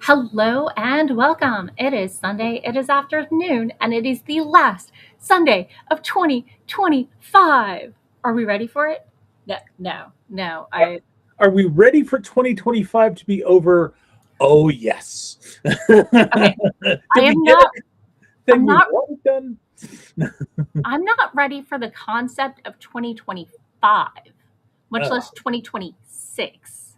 Hello and welcome. It is Sunday, it is afternoon, and it is the last Sunday of 2025. Are we ready for it? No. Are, are we ready for 2025 to be over? Oh, yes. Okay, I Did we am get not, I'm everything we not, wanted done? I'm not ready for the concept of 2025, much Oh, less 2026.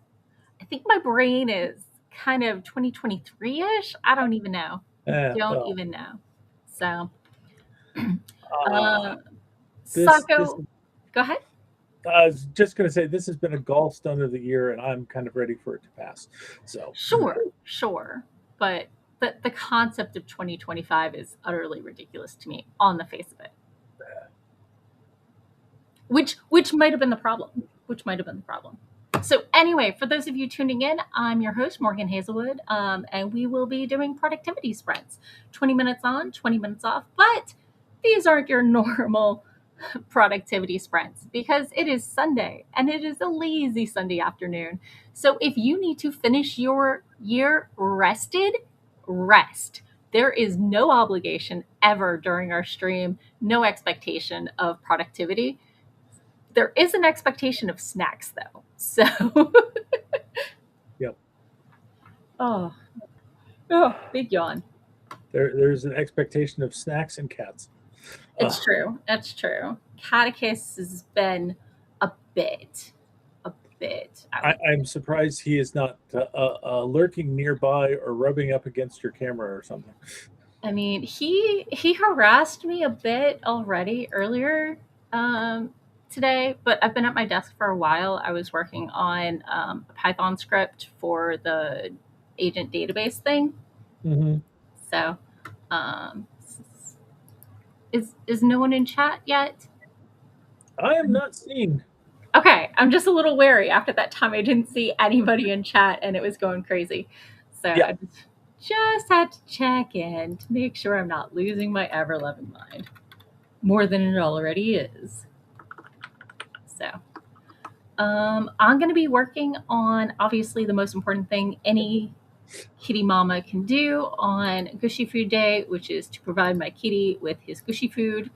I think my brain is kind of 2023-ish. I don't even know. Don't well, even know. So, uh, uh, this Sako, go ahead. I was just going to say this has been a gallstone of the year, and I'm kind of ready for it to pass. So, Sure. But the concept of 2025 is utterly ridiculous to me on the face of it. Which might have been the problem. Which might have been the problem. So anyway, for those of you tuning in, I'm your host, Morgan Hazelwood, and we will be doing productivity sprints. 20 minutes on, 20 minutes off. But these aren't your normal productivity sprints because it is Sunday and it is a lazy Sunday afternoon. So if you need to finish your year rested, rest. There is no obligation ever during our stream, no expectation of productivity. There is an expectation of snacks though. So, yep. oh, oh, big yawn. There's an expectation of snacks and cats. It's Uh, true. That's true. Catechus has been a bit, a I would I'm surprised he is not lurking nearby or rubbing up against your camera or something. I mean, he harassed me a bit already earlier um, today, but I've been at my desk for a while. I was working on a Python script for the agent database thing. Hmm. So, um, is no one in chat yet? I am not seeing. Okay, I'm just a little wary. After that time, I didn't see anybody in chat, and it was going crazy. So Yeah, I just had to check in to make sure I'm not losing my ever loving mind more than it already is. So, I'm going to be working on obviously the most important thing any kitty mama can do on Gushy Food Day, which is to provide my kitty with his gushy food.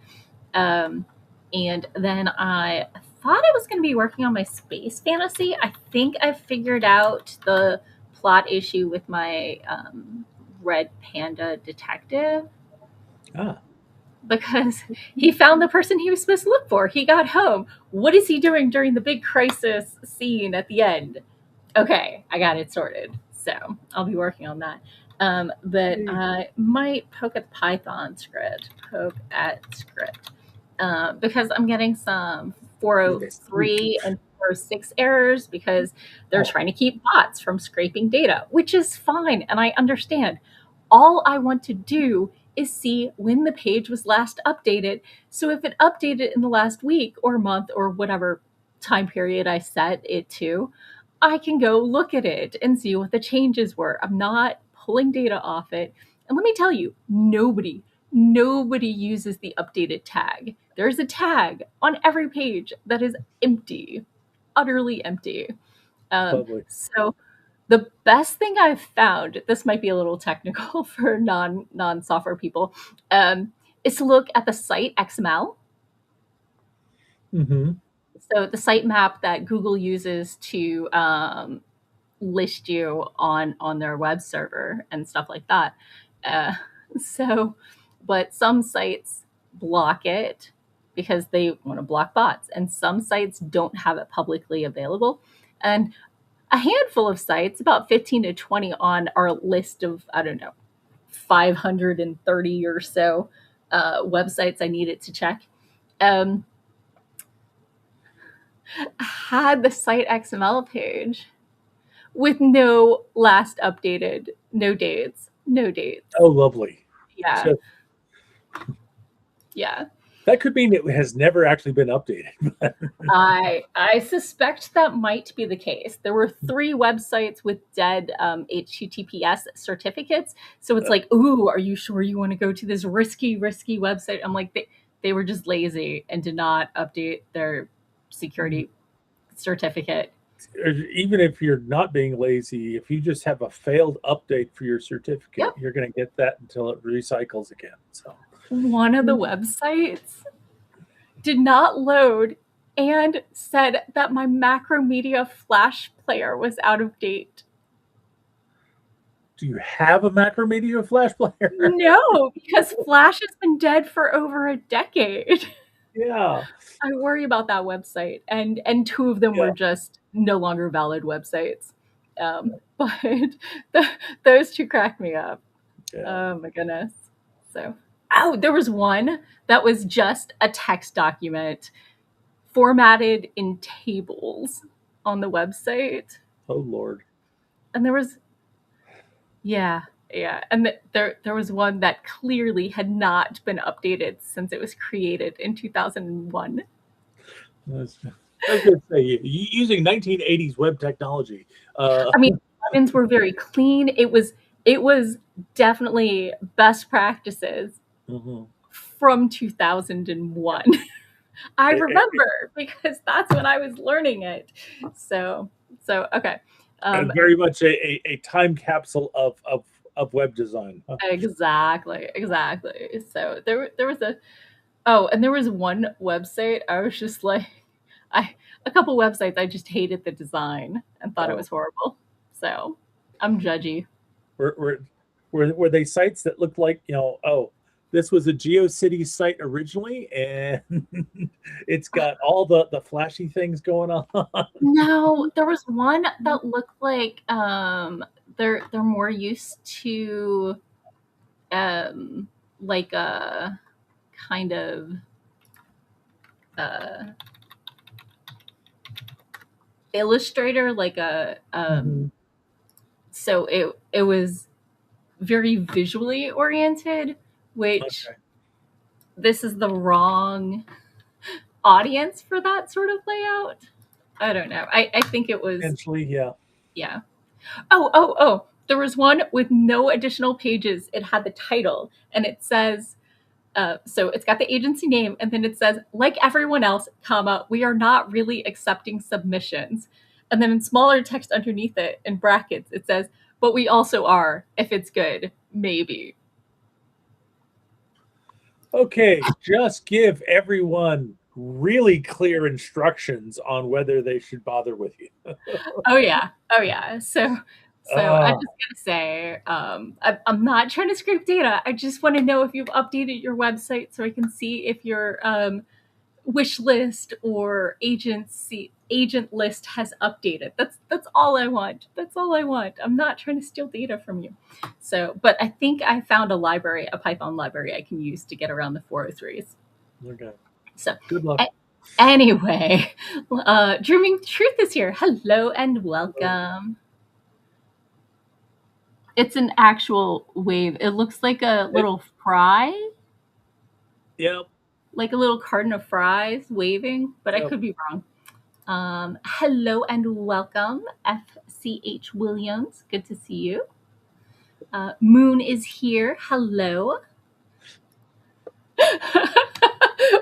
Um, and then I thought I was going to be working on my space fantasy. I think I figured out the plot issue with my red panda detective ah, because he found the person he was supposed to look for. He got home. What is he doing during the big crisis scene at the end? Okay, I got it sorted. So I'll be working on that. But I might poke at Python script, because I'm getting some sweet. 403 and 406 errors because they're Oh, trying to keep bots from scraping data, which is fine. And I understand. All I want to do is see when the page was last updated. So if it updated in the last week or month or whatever time period I set it to, I can go look at it and see what the changes were. I'm not pulling data off it. And let me tell you, nobody uses the updated tag. There's a tag on every page that is empty, utterly empty. lovely. So the best thing I've found, this might be a little technical for non software people, is to look at the site XML. Hmm. So the site map that Google uses to list you on their web server and stuff like that. Uh, so, but some sites block it because they want to block bots, and some sites don't have it publicly available. And a handful of sites, about 15 to 20 on our list of, I don't know, 530 or so websites I needed to check, um, had the site XML page with no last updated, no dates, no dates. Oh, lovely. Yeah, So yeah. that could mean it has never actually been updated. I suspect that might be the case. There were 3 websites with dead HTTPS certificates, so it's like, ooh, are you sure you want to go to this risky website? I'm like, they were just lazy and did not update their security certificate. even if you're not being lazy, if you just have a failed update for your certificate, Yep. you're going to get that until it recycles again. So One of the websites did not load and said that my Macromedia Flash player was out of date. do you have a Macromedia Flash player? No, because Flash has been dead for over a decade. Yeah. I worry about that website, and two of them Yeah. were just no longer valid websites. But those two cracked me up. Yeah. Oh my goodness. So, there was one that was just a text document formatted in tables on the website. Oh Lord. And there was, yeah, and there was one that clearly had not been updated since it was created in 2001. I was going to say, using 1980s web technology. I mean, logins were very clean. It was definitely best practices from 2001. I remember because that's when I was learning it. So okay. Very much a time capsule of web design. Huh? Exactly. So there was and there was one website I was just like, a couple websites I just hated the design and thought it was horrible. So I'm judgy. Were they sites that looked like, this was a GeoCities site originally, and it's got all the flashy things going on? No, there was one that looked like they're more used to like a kind of Illustrator, like a so it was very visually oriented, which this is the wrong audience for that sort of layout. I don't know. I think it was Potentially, yeah. Oh, there was one with no additional pages. It had the title and it says, so it's got the agency name and then it says, like everyone else, comma, we are not really accepting submissions. And then in smaller text underneath it, in brackets, it says, but we also are, if it's good, maybe. Okay, just give everyone really clear instructions on whether they should bother with you. Oh yeah. So I just gotta say, I'm not trying to scrape data. I just want to know if you've updated your website so I can see if your wish list or agent list has updated. That's all I want. I'm not trying to steal data from you. So, but I think I found a Python library I can use to get around the 403s. Okay. So good luck. Anyway, Dreaming Truth is here. Hello and welcome. It's an actual wave. It looks like a little fry. Yep. Like a little carton of fries waving, but I could be wrong. Hello and welcome, FCH Williams. Good to see you. Moon is here. Hello.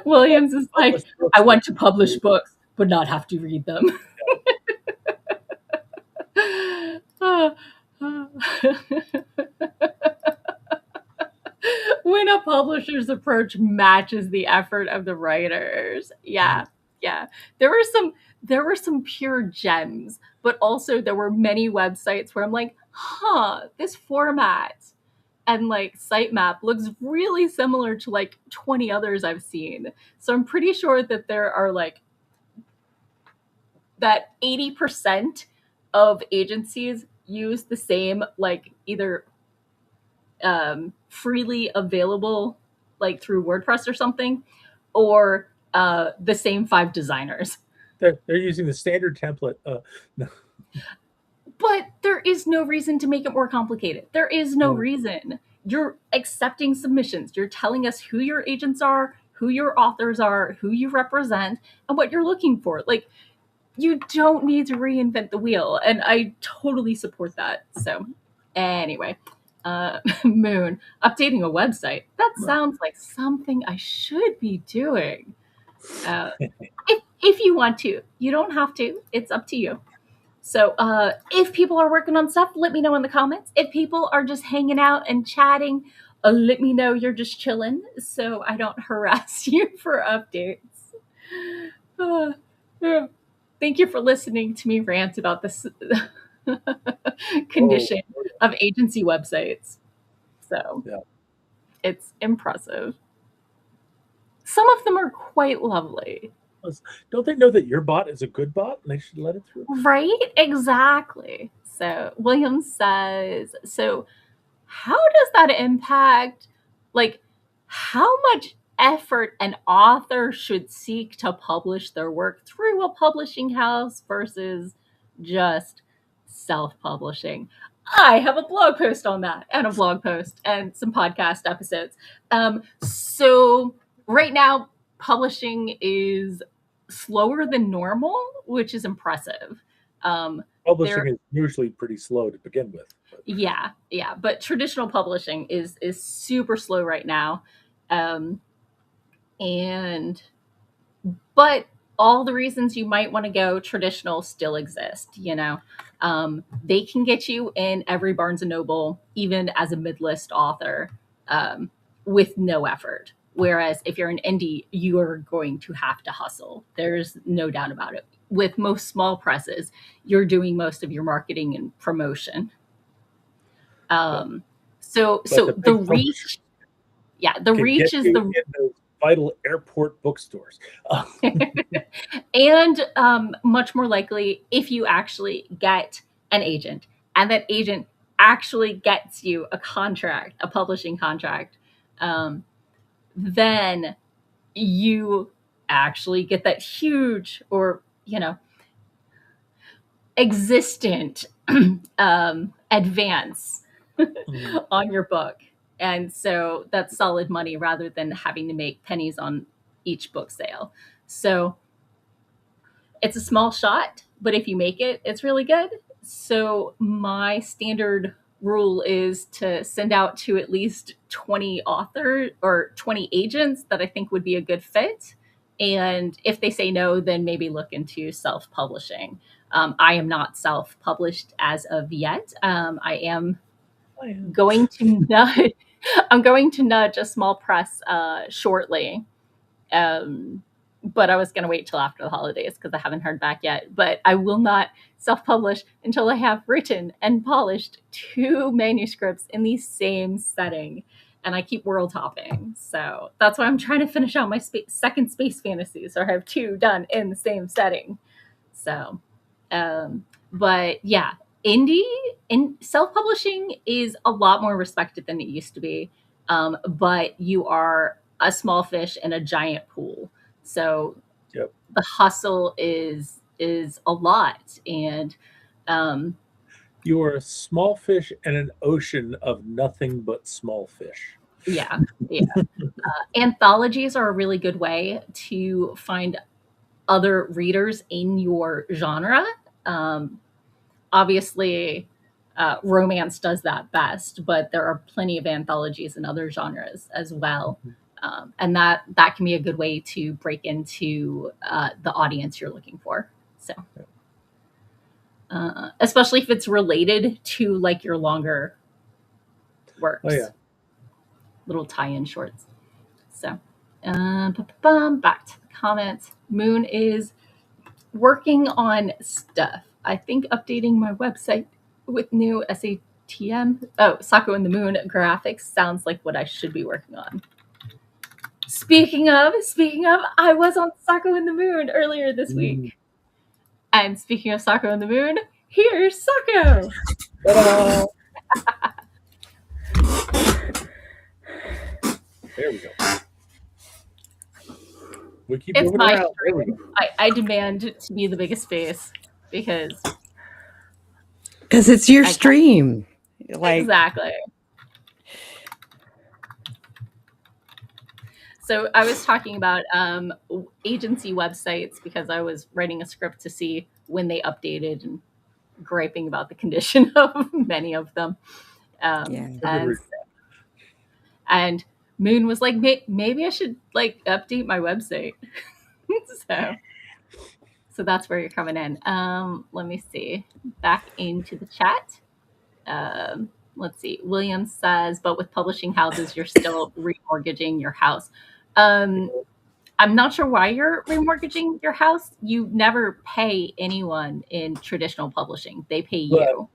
Williams is like, I want to publish books, but not have to read them. When a publisher's approach matches the effort of the writers. Yeah. There were some pure gems, but also there were many websites where I'm like, this format and like sitemap looks really similar to like 20 others I've seen. So I'm pretty sure that there are like that 80% of agencies use the same, like either freely available, like through WordPress or something, or the same 5 designers. They're using the standard template. No. But there is no reason to make it more complicated. There is no reason. You're accepting submissions. You're telling us who your agents are, who your authors are, who you represent, and what you're looking for. Like, you don't need to reinvent the wheel. And I totally support that. So anyway, Moon, updating a website. That sounds like something I should be doing. If you want to. You don't have to. It's up to you. So if people are working on stuff, let me know in the comments. If people are just hanging out and chatting, let me know you're just chilling so I don't harass you for updates. Yeah. Thank you for listening to me rant about this condition of agency websites. So Yeah. it's impressive. Some of them are quite lovely. Don't they know that your bot is a good bot and they should let it through? Right? Exactly. So William says, so how does that impact, like, how much effort an author should seek to publish their work through a publishing house versus just self-publishing? I have a blog post on that, and a blog post and some podcast episodes. So right now, publishing is slower than normal, which is impressive. Publishing is usually pretty slow to begin with. But. Yeah, but traditional publishing is super slow right now, but all the reasons you might want to go traditional still exist. They can get you in every Barnes and Noble, even as a mid-list author, with no effort. Whereas if you're an indie, you are going to have to hustle. There's no doubt about it. With most small presses, you're doing most of your marketing and promotion. So the reach, the reach is the those vital airport bookstores, and much more likely if you actually get an agent, and that agent actually gets you a contract, a publishing contract, then you actually get that huge or existent advance on your book. And so that's solid money rather than having to make pennies on each book sale. So it's a small shot, but if you make it, it's really good. So my standard rule is to send out to at least 20 authors or 20 agents that I think would be a good fit. And if they say no, then maybe look into self-publishing. I am not self-published as of yet. I am going to nudge. I'm going to nudge a small press shortly, but I was going to wait till after the holidays because I haven't heard back yet. But I will not self-publish until I have written and polished 2 manuscripts in the same setting, and I keep world hopping. So that's why I'm trying to finish out my second space fantasy, so I have 2 done in the same setting. So, but yeah. Self-publishing is a lot more respected than it used to be, but you are a small fish in a giant pool. So the hustle is a lot, and you are a small fish in an ocean of nothing but small fish. Yeah. Anthologies are a really good way to find other readers in your genre. Obviously, romance does that best, but there are plenty of anthologies in other genres as well. And that can be a good way to break into the audience you're looking for. So, especially if it's related to like your longer works. Oh, yeah. Little tie-in shorts. So, back to the comments. Moon is working on stuff. I think updating my website with new SATM. Oh, Sako and the Moon graphics sounds like what I should be working on. Speaking of, I was on Sako and the Moon earlier this week. And speaking of Sako and the Moon, here's Sako. There we go. We keep it's moving my around. I demand to be the biggest face because it's your stream. Exactly. So I was talking about agency websites because I was writing a script to see when they updated and griping about the condition of many of them. And Moon was like, maybe I should like update my website. So So that's where you're coming in. Let me see. Back into the chat. Let's see. William says, but with publishing houses, you're still remortgaging your house. Um, I'm not sure why you're remortgaging your house. You never pay anyone in traditional publishing. They pay But you.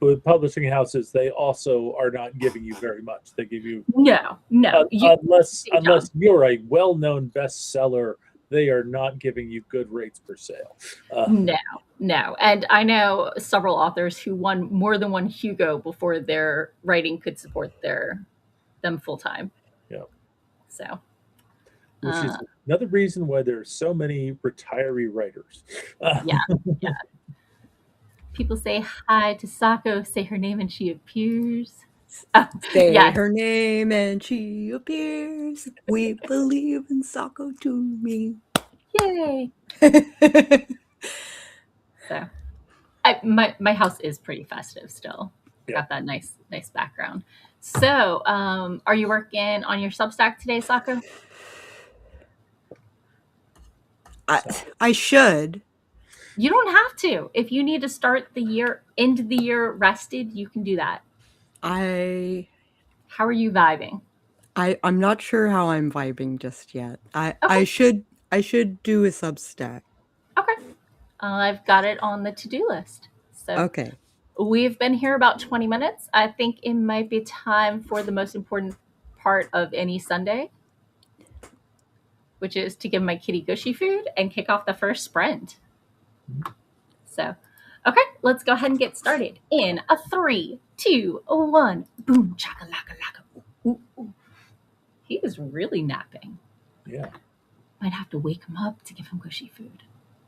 with publishing houses, they also are not giving you very much. They give you No, no. You same job. unless you're a well-known bestseller, they are not giving you good rates per sale. No, no. And I know several authors who won more than one Hugo before their writing could support them full time. Yeah, So which is uh, another reason why there's so many retiree writers. yeah, yeah. People say hi to Sako, say her name, and she appears. Oh, Say yes. her name and she appears. We believe in Sako Tumi. Yay. So my house is pretty festive still. Yeah. Got that nice background. So, are you working on your Substack today, Sako? I should. You don't have to. If you need to start the year, end the year rested, you can do that. I How are you vibing? I'm not sure how I'm vibing just yet. Okay, I should do a Substack. okay. I've got it on the to-do list. So Okay. we've been here about 20 minutes. I think it might be time for the most important part of any Sunday, which is to give my kitty gushy food and kick off the first sprint. So, okay, let's go ahead and get started. In a 3, 2, 1, boom, chaka laka laka. Ooh, ooh. He is really napping. Yeah, Might have to wake him up to give him gushy food.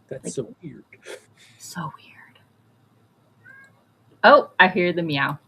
that's Like, so weird. so weird. Oh, I hear the meow.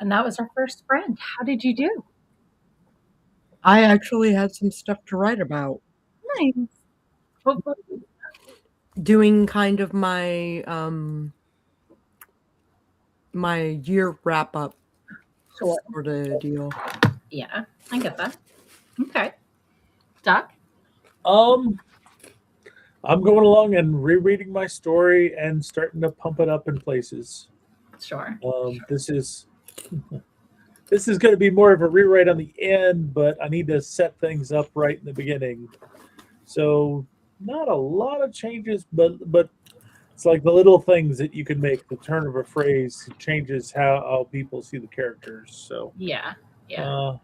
And that was our first sprint. How did you do? I actually had some stuff to write about. Nice. Hopefully, Doing kind of my my year wrap up sure. sort of deal. Yeah, I get that. Okay. Doc? Um, I'm going along and rereading my story and starting to pump it up in places. Sure. This is going to be more of a rewrite on the end, but I need to set things up right in the beginning. So not a lot of changes, but it's like the little things that you can make. The turn of a phrase changes how people see the characters. So Yeah. Yeah. uh,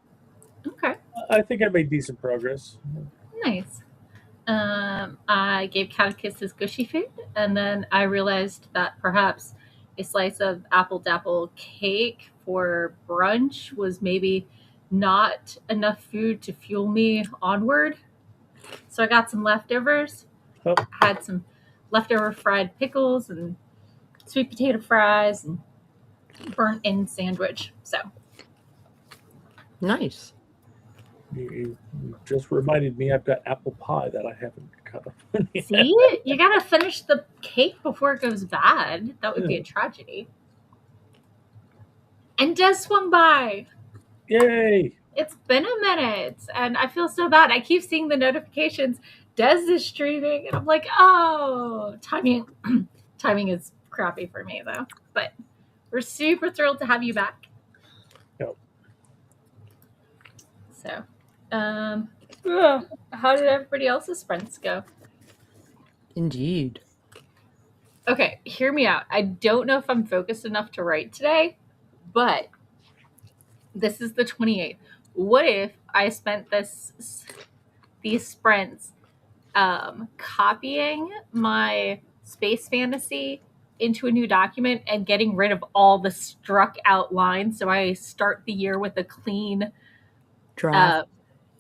Okay. I think I made decent progress. Nice. I gave Catechus gushy food, and then I realized that perhaps a slice of apple dapple cake for brunch was maybe not enough food to fuel me onward. So I got some leftovers. Oh, Had some leftover fried pickles and sweet potato fries and burnt in sandwich. So Nice. you just reminded me I've got apple pie that I haven't cut up. see, you gotta finish the cake before it goes bad. That would be a tragedy. And Des swung by. Yay! It's been a minute, and I feel so bad. I keep seeing the notifications. Des is streaming, and I'm like, oh, timing. Timing is crappy for me though. But we're super thrilled to have you back. Yep. So, how did everybody else's sprints go? Indeed. Okay, hear me out. I don't know if I'm focused enough to write today, but this is the 28th. What if I spent these sprints copying my space fantasy into a new document and getting rid of all the struck out lines, so I start the year with a clean Draft.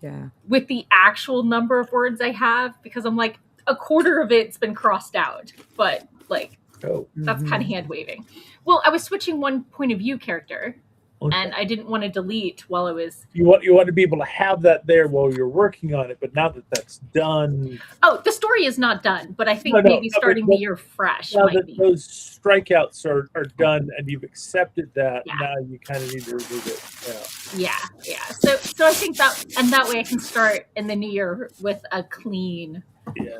Yeah. with the actual number of words I have, because I'm like, a quarter of it's been crossed out, but like that's kind of hand waving. Well, I was switching one point of view character, and I didn't want to delete while I was. You want to be able to have that there while you're working on it, but now that that's done. Oh, the story is not done, but I think maybe starting the year fresh now might that be. those strikeouts are done and you've accepted that, Yeah. now you kind of need to remove it. Yeah. So I think that way I can start in the new year with a clean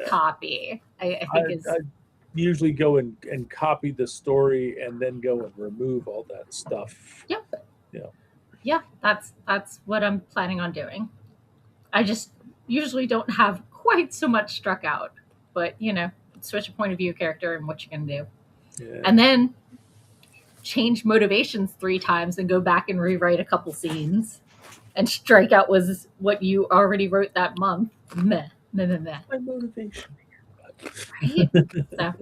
copy. I think I usually go and copy the story and then go and remove all that stuff. Yep. Yeah, that's what I'm planning on doing. I just usually don't have quite so much struck out, but switch a point of view character and what you can do. Yeah. And then change motivations 3 times and go back and rewrite a couple scenes. And strikeout was what you already wrote that month. Meh. My motivation. Right? So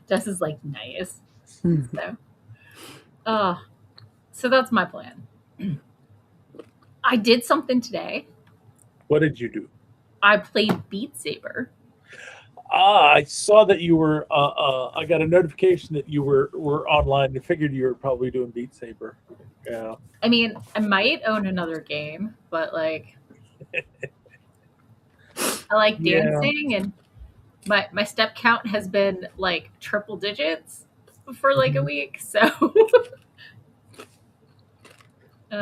Jess is like, nice. So that's my plan. I did something today. What did you do? I played Beat Saber. I saw that you were. I got a notification that you were online. I figured you were probably doing Beat Saber. Yeah. I mean, I might own another game, but like, I like dancing, and my step count has been like triple digits for like a week. So.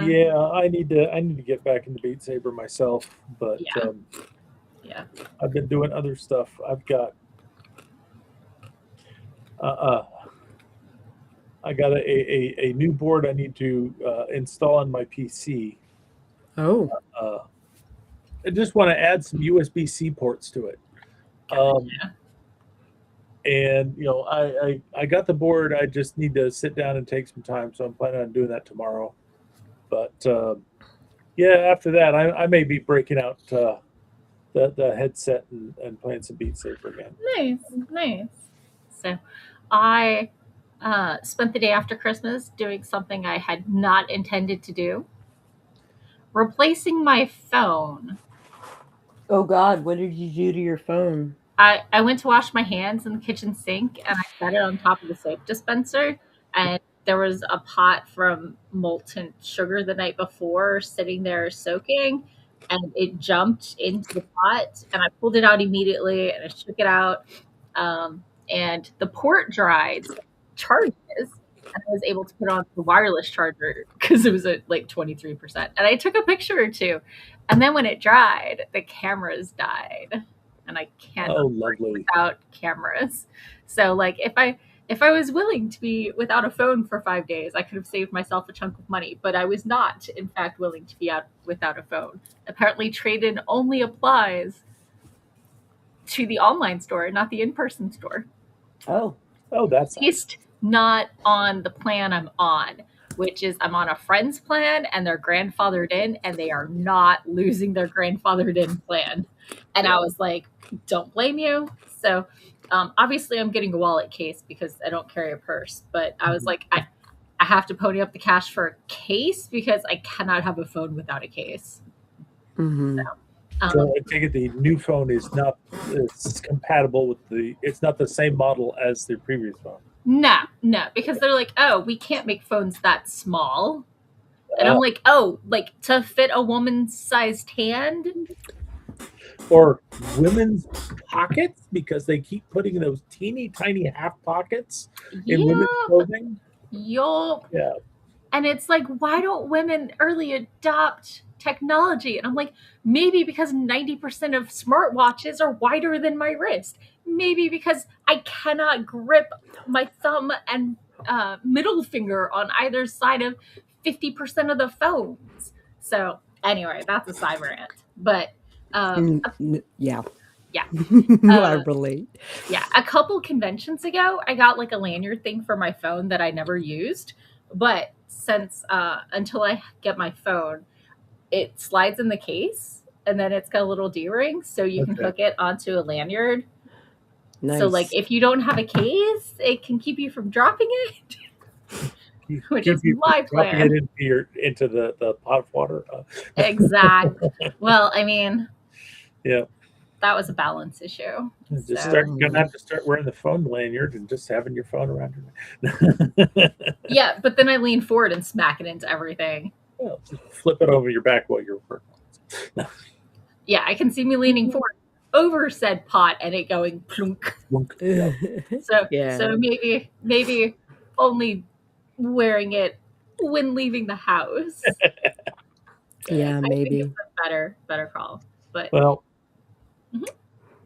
Yeah, I need to get back into Beat Saber myself, but yeah, I've been doing other stuff. I've got I got a new board I need to install on my PC. Oh. I just want to add some USB-C ports to it. And I got the board. I just need to sit down and take some time, so I'm planning on doing that tomorrow. But after that, I may be breaking out the headset and playing some Beat Saber again. Nice. So I spent the day after Christmas doing something I had not intended to do. Replacing my phone. Oh God, what did you do to your phone? I went to wash my hands in the kitchen sink, and I set it on top of the soap dispenser, and there was a pot from molten sugar the night before sitting there soaking, and it jumped into the pot, and I pulled it out immediately and I shook it out. And the port dried charges, and I was able to put on the wireless charger because it was at like 23%. And I took a picture or two. And then when it dried, the cameras died. And I can't work without cameras. So like if I was willing to be without a phone for 5 days, I could have saved myself a chunk of money, but I was not, in fact, willing to be out without a phone. Apparently, trade-in only applies to the online store, not the in-person store. Oh, that's at least not on the plan I'm on, which is I'm on a friend's plan and they're grandfathered in, and they are not losing their grandfathered in plan. And I was like, don't blame you. So obviously I'm getting a wallet case because I don't carry a purse, but I was like, I have to pony up the cash for a case because I cannot have a phone without a case. Mm-hmm. So I take it the new phone is not compatible with it's not the same model as the previous phone. No, because they're like, oh, we can't make phones that small. And I'm like, oh, like to fit a woman's sized hand? Or women's pockets, because they keep putting those teeny tiny half pockets in women's clothing. Yup. Yeah. And it's like, why don't women early adopt technology? And I'm like, maybe because 90% of smartwatches are wider than my wrist. Maybe because I cannot grip my thumb and middle finger on either side of 50% of the phones. So anyway, that's a side rant. But yeah. I relate. Yeah, a couple conventions ago, I got like a lanyard thing for my phone that I never used. But since until I get my phone, it slides in the case, and then it's got a little D-ring, so you can hook it onto a lanyard. Nice. So like if you don't have a case, it can keep you from dropping it. Which is my plan. Dropping it into the pot of water. Exactly. Well, I mean, yeah, that was a balance issue. Gonna have to start wearing the phone lanyard and just having your phone around your Yeah, but then I lean forward and smack it into everything. Well, just flip it over your back while you're working. Yeah, I can see me leaning forward over said pot and it going plunk. Yeah. So maybe only wearing it when leaving the house. Yeah, maybe. I think it's a better call. But well,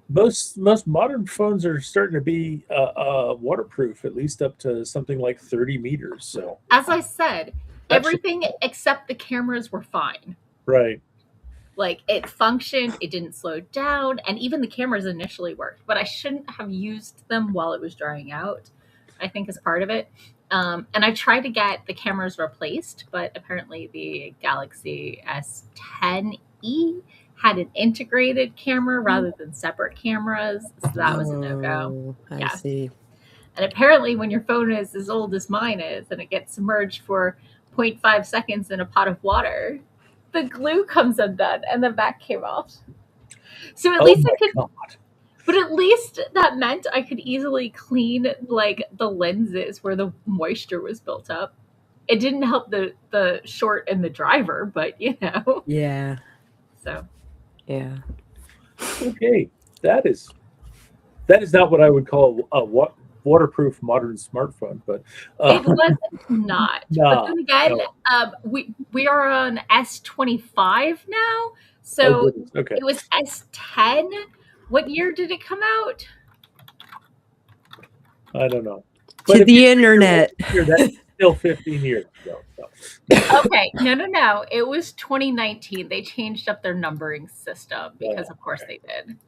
most modern phones are starting to be waterproof, at least up to something like 30 meters. So as I said, everything except the cameras were fine. Right. Like it functioned, it didn't slow down, and even the cameras initially worked, but I shouldn't have used them while it was drying out, I think is part of it. And I tried to get the cameras replaced, but apparently the Galaxy S10e had an integrated camera rather than separate cameras, so that was a no-go. I see. And apparently when your phone is as old as mine is and it gets submerged for 0.5 seconds in a pot of water, the glue comes undone and the back came off. So at least I could, but at least that meant I could easily clean like the lenses where the moisture was built up. It didn't help the short and the driver, but you know. Yeah. So. Yeah. Okay, that is not what I would call a waterproof modern smartphone, but it was not. But then again, we are on S25 now, so it was S10. What year did it come out? I don't know. To the internet. That's still 15 years ago. So. Okay, no. It was 2019. They changed up their numbering system because, of course, they did.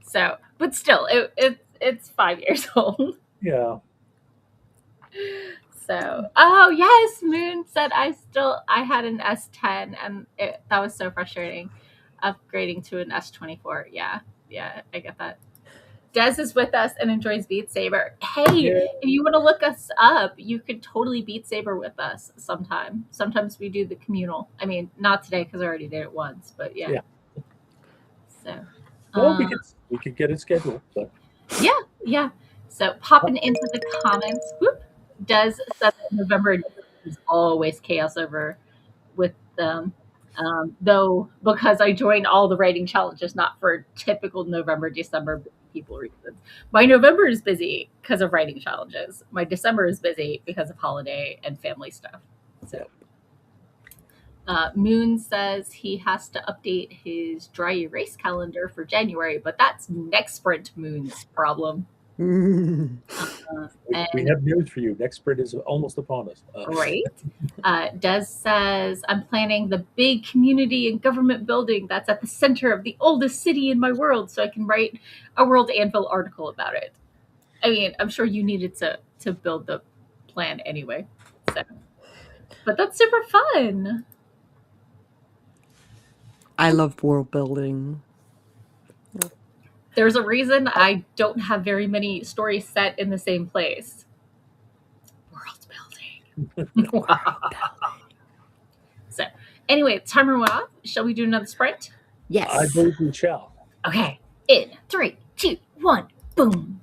So, but still, it's 5 years old. Yeah. So, oh yes, Moon said I had an S10 and that was so frustrating. Upgrading to an S24. Yeah, I get that. Des is with us and enjoys Beat Saber. Hey, if you want to look us up, you could totally Beat Saber with us sometime. Sometimes we do the communal. I mean, not today because I already did it once, but yeah. So, well, we could get it scheduled. But. Yeah. So popping into the comments. Whoop. Des said that November is always chaos over with them. Though because I joined all the writing challenges, not for typical November, December people reasons. My November is busy because of writing challenges. My December is busy because of holiday and family stuff. So. Moon says he has to update his dry erase calendar for January, but that's next sprint Moon's problem. We have news for you. Next sprint is almost upon us. Right. Des says, I'm planning the big community and government building that's at the center of the oldest city in my world so I can write a World Anvil article about it. I mean, I'm sure you needed to build the plan anyway. So, but that's super fun. I love world building. There's a reason I don't have very many stories set in the same place. World building. So, anyway, timer went off. Shall we do another sprint? Yes. I believe we shall. Okay. In 3, 2, 1, boom.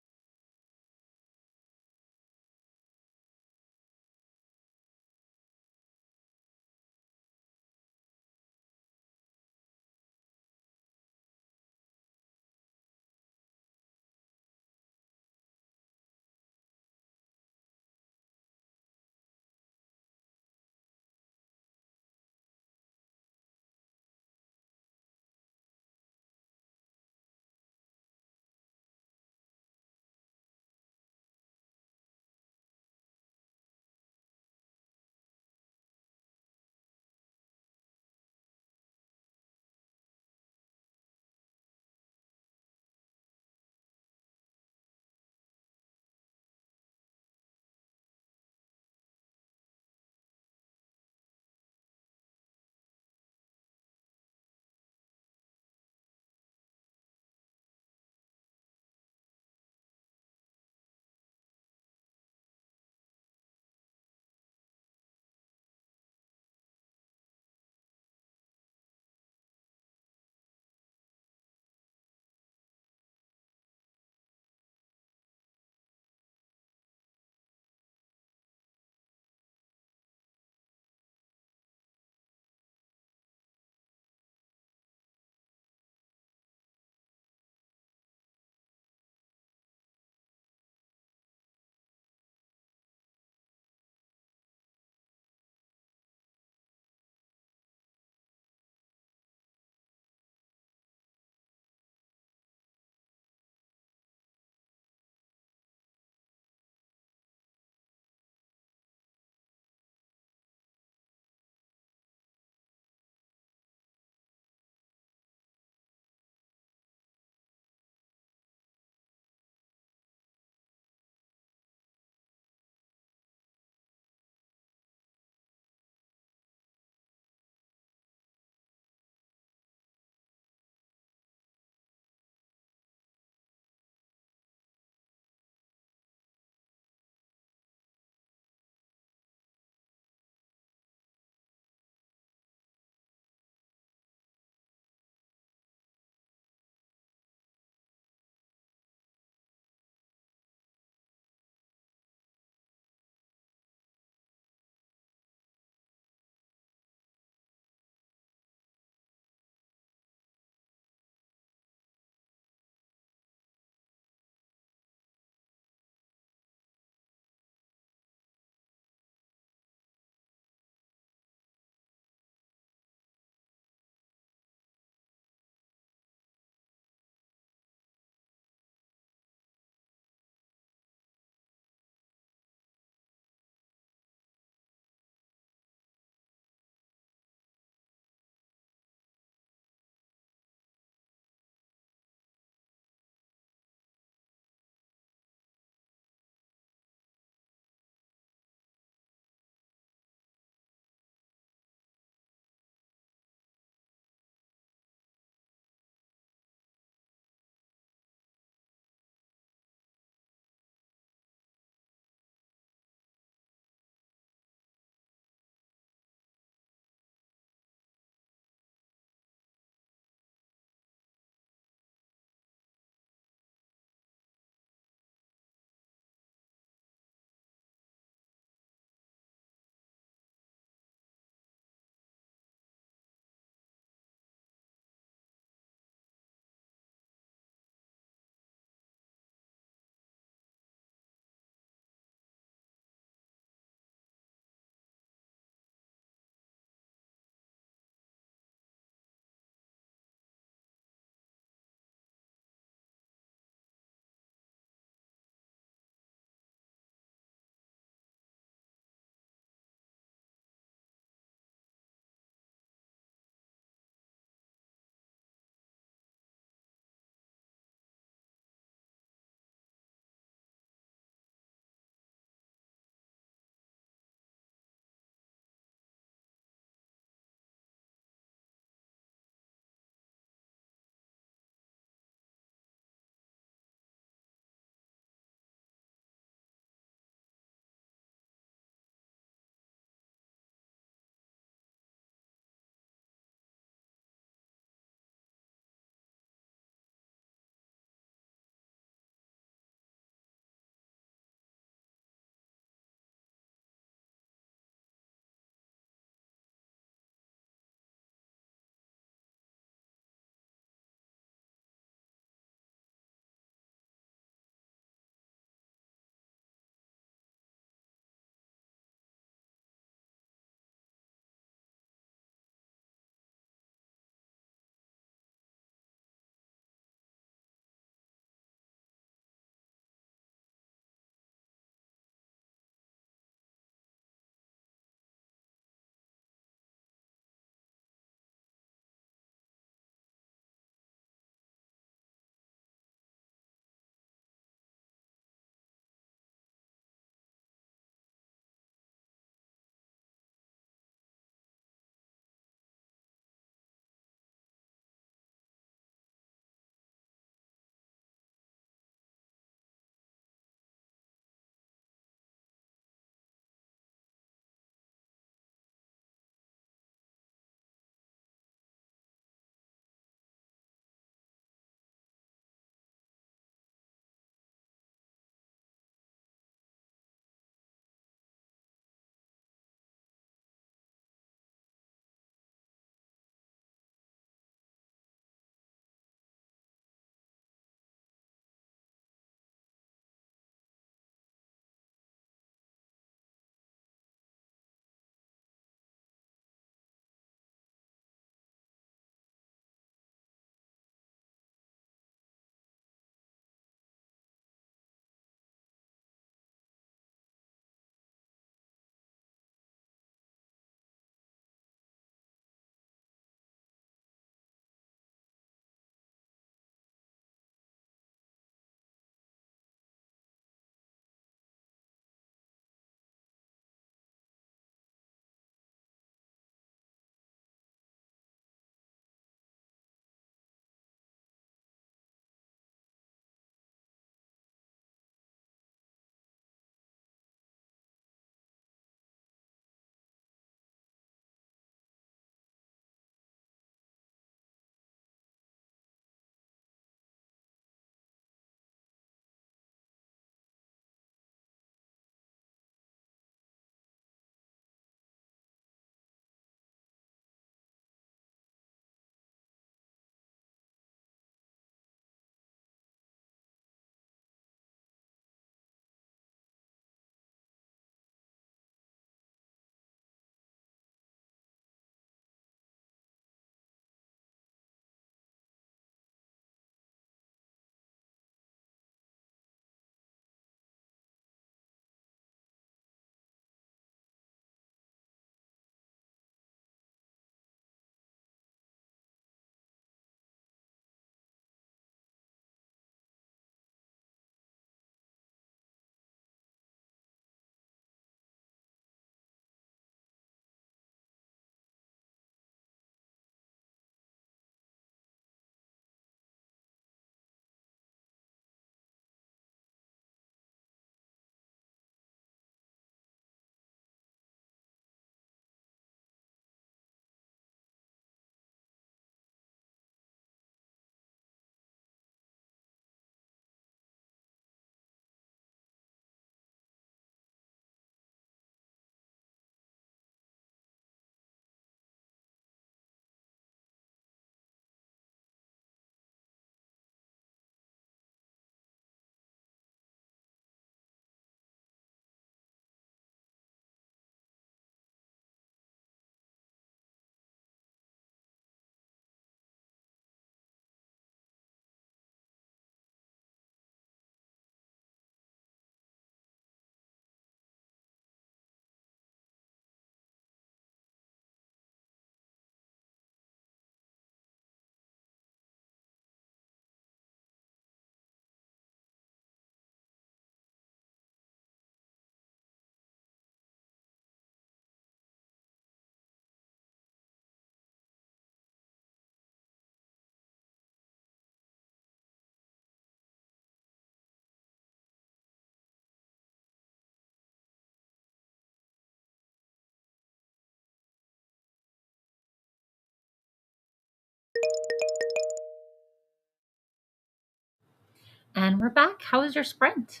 And we're back. How was your sprint?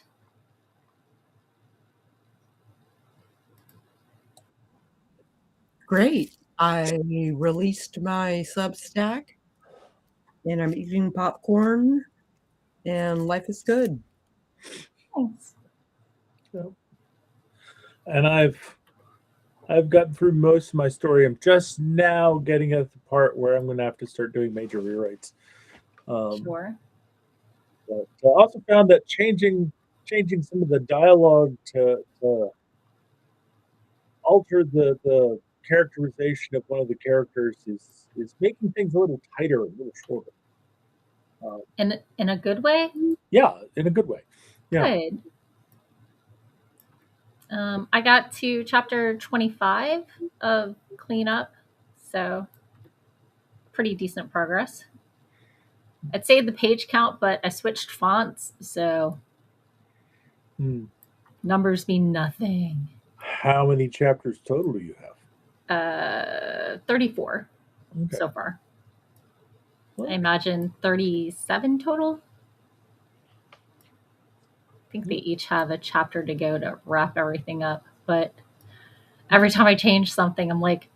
Great. I released my Substack, and I'm eating popcorn, and life is good. Thanks. So, and I've gotten through most of my story. I'm just now getting at the part where I'm going to have to start doing major rewrites. Sure. But I also found that changing some of the dialogue to alter the characterization of one of the characters is making things a little tighter, a little shorter. In a good way? Yeah, in a good way. Yeah. Good. I got to chapter 25 of cleanup, so pretty decent progress. I'd say the page count, but I switched fonts, so numbers mean nothing. How many chapters total do you have? 34 so far. I imagine 37 total. I think they each have a chapter to go to wrap everything up, but every time I change something, I'm like,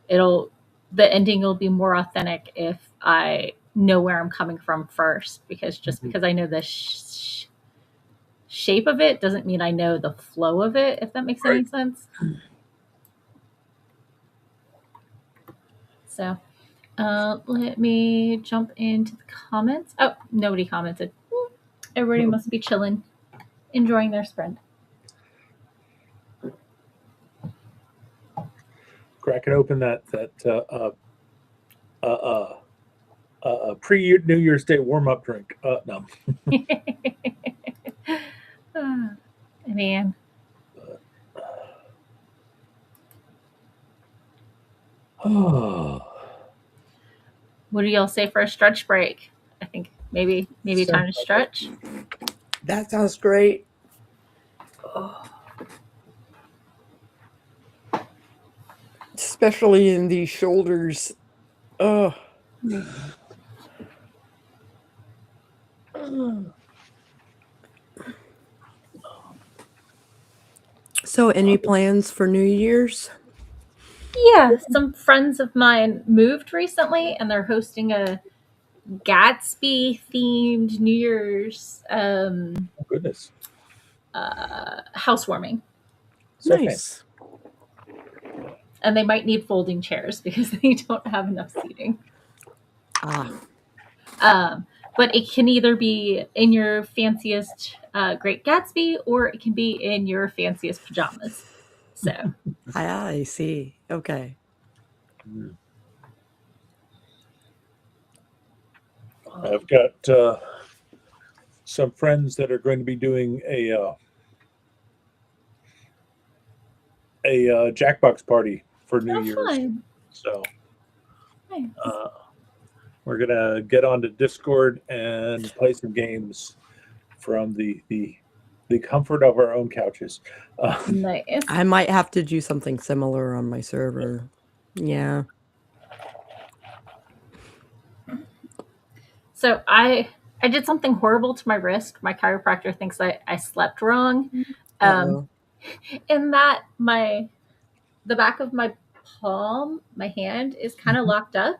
the ending will be more authentic if I know where I'm coming from first, because just because I know the shape of it doesn't mean I know the flow of it, if that makes any sense. So let me jump into the comments. Oh, nobody commented. Everybody must be chilling, enjoying their sprint. Cracking open that pre-New Year's Day warm-up drink. No. Man. What do y'all say for a stretch break? I think maybe time to stretch. That sounds great. Oh. Especially in these shoulders. Oh. So, any plans for New Year's? Yeah, some friends of mine moved recently, and they're hosting a Gatsby themed New Year's Goodness. housewarming. So nice. And they might need folding chairs because they don't have enough seating. But it can either be in your fanciest Great Gatsby, or it can be in your fanciest pajamas. So I see. Okay. I've got some friends that are going to be doing a Jackbox party for New Year's. Fun. So we're gonna get onto Discord and play some games from the comfort of our own couches. Nice. I might have to do something similar on my server. Yeah. So I did something horrible to my wrist. My chiropractor thinks I slept wrong. In that the back of my palm, my hand is kind of locked up.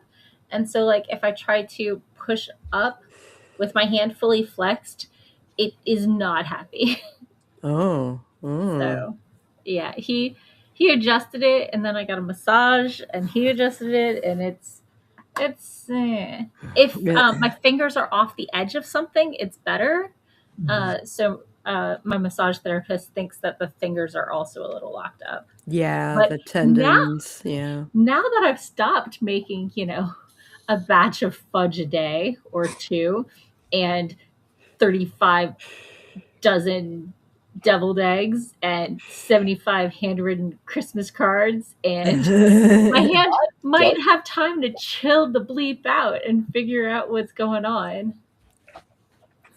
And so like if I try to push up with my hand fully flexed, it is not happy. So yeah, he adjusted it, and then I got a massage, and he adjusted it, and it's if my fingers are off the edge of something, it's better. So my massage therapist thinks that the fingers are also a little locked up. Yeah, but the tendons. Now that I've stopped making, a batch of fudge a day or two, and 35 dozen deviled eggs and 75 handwritten Christmas cards, and my hand might have time to chill the bleep out and figure out what's going on.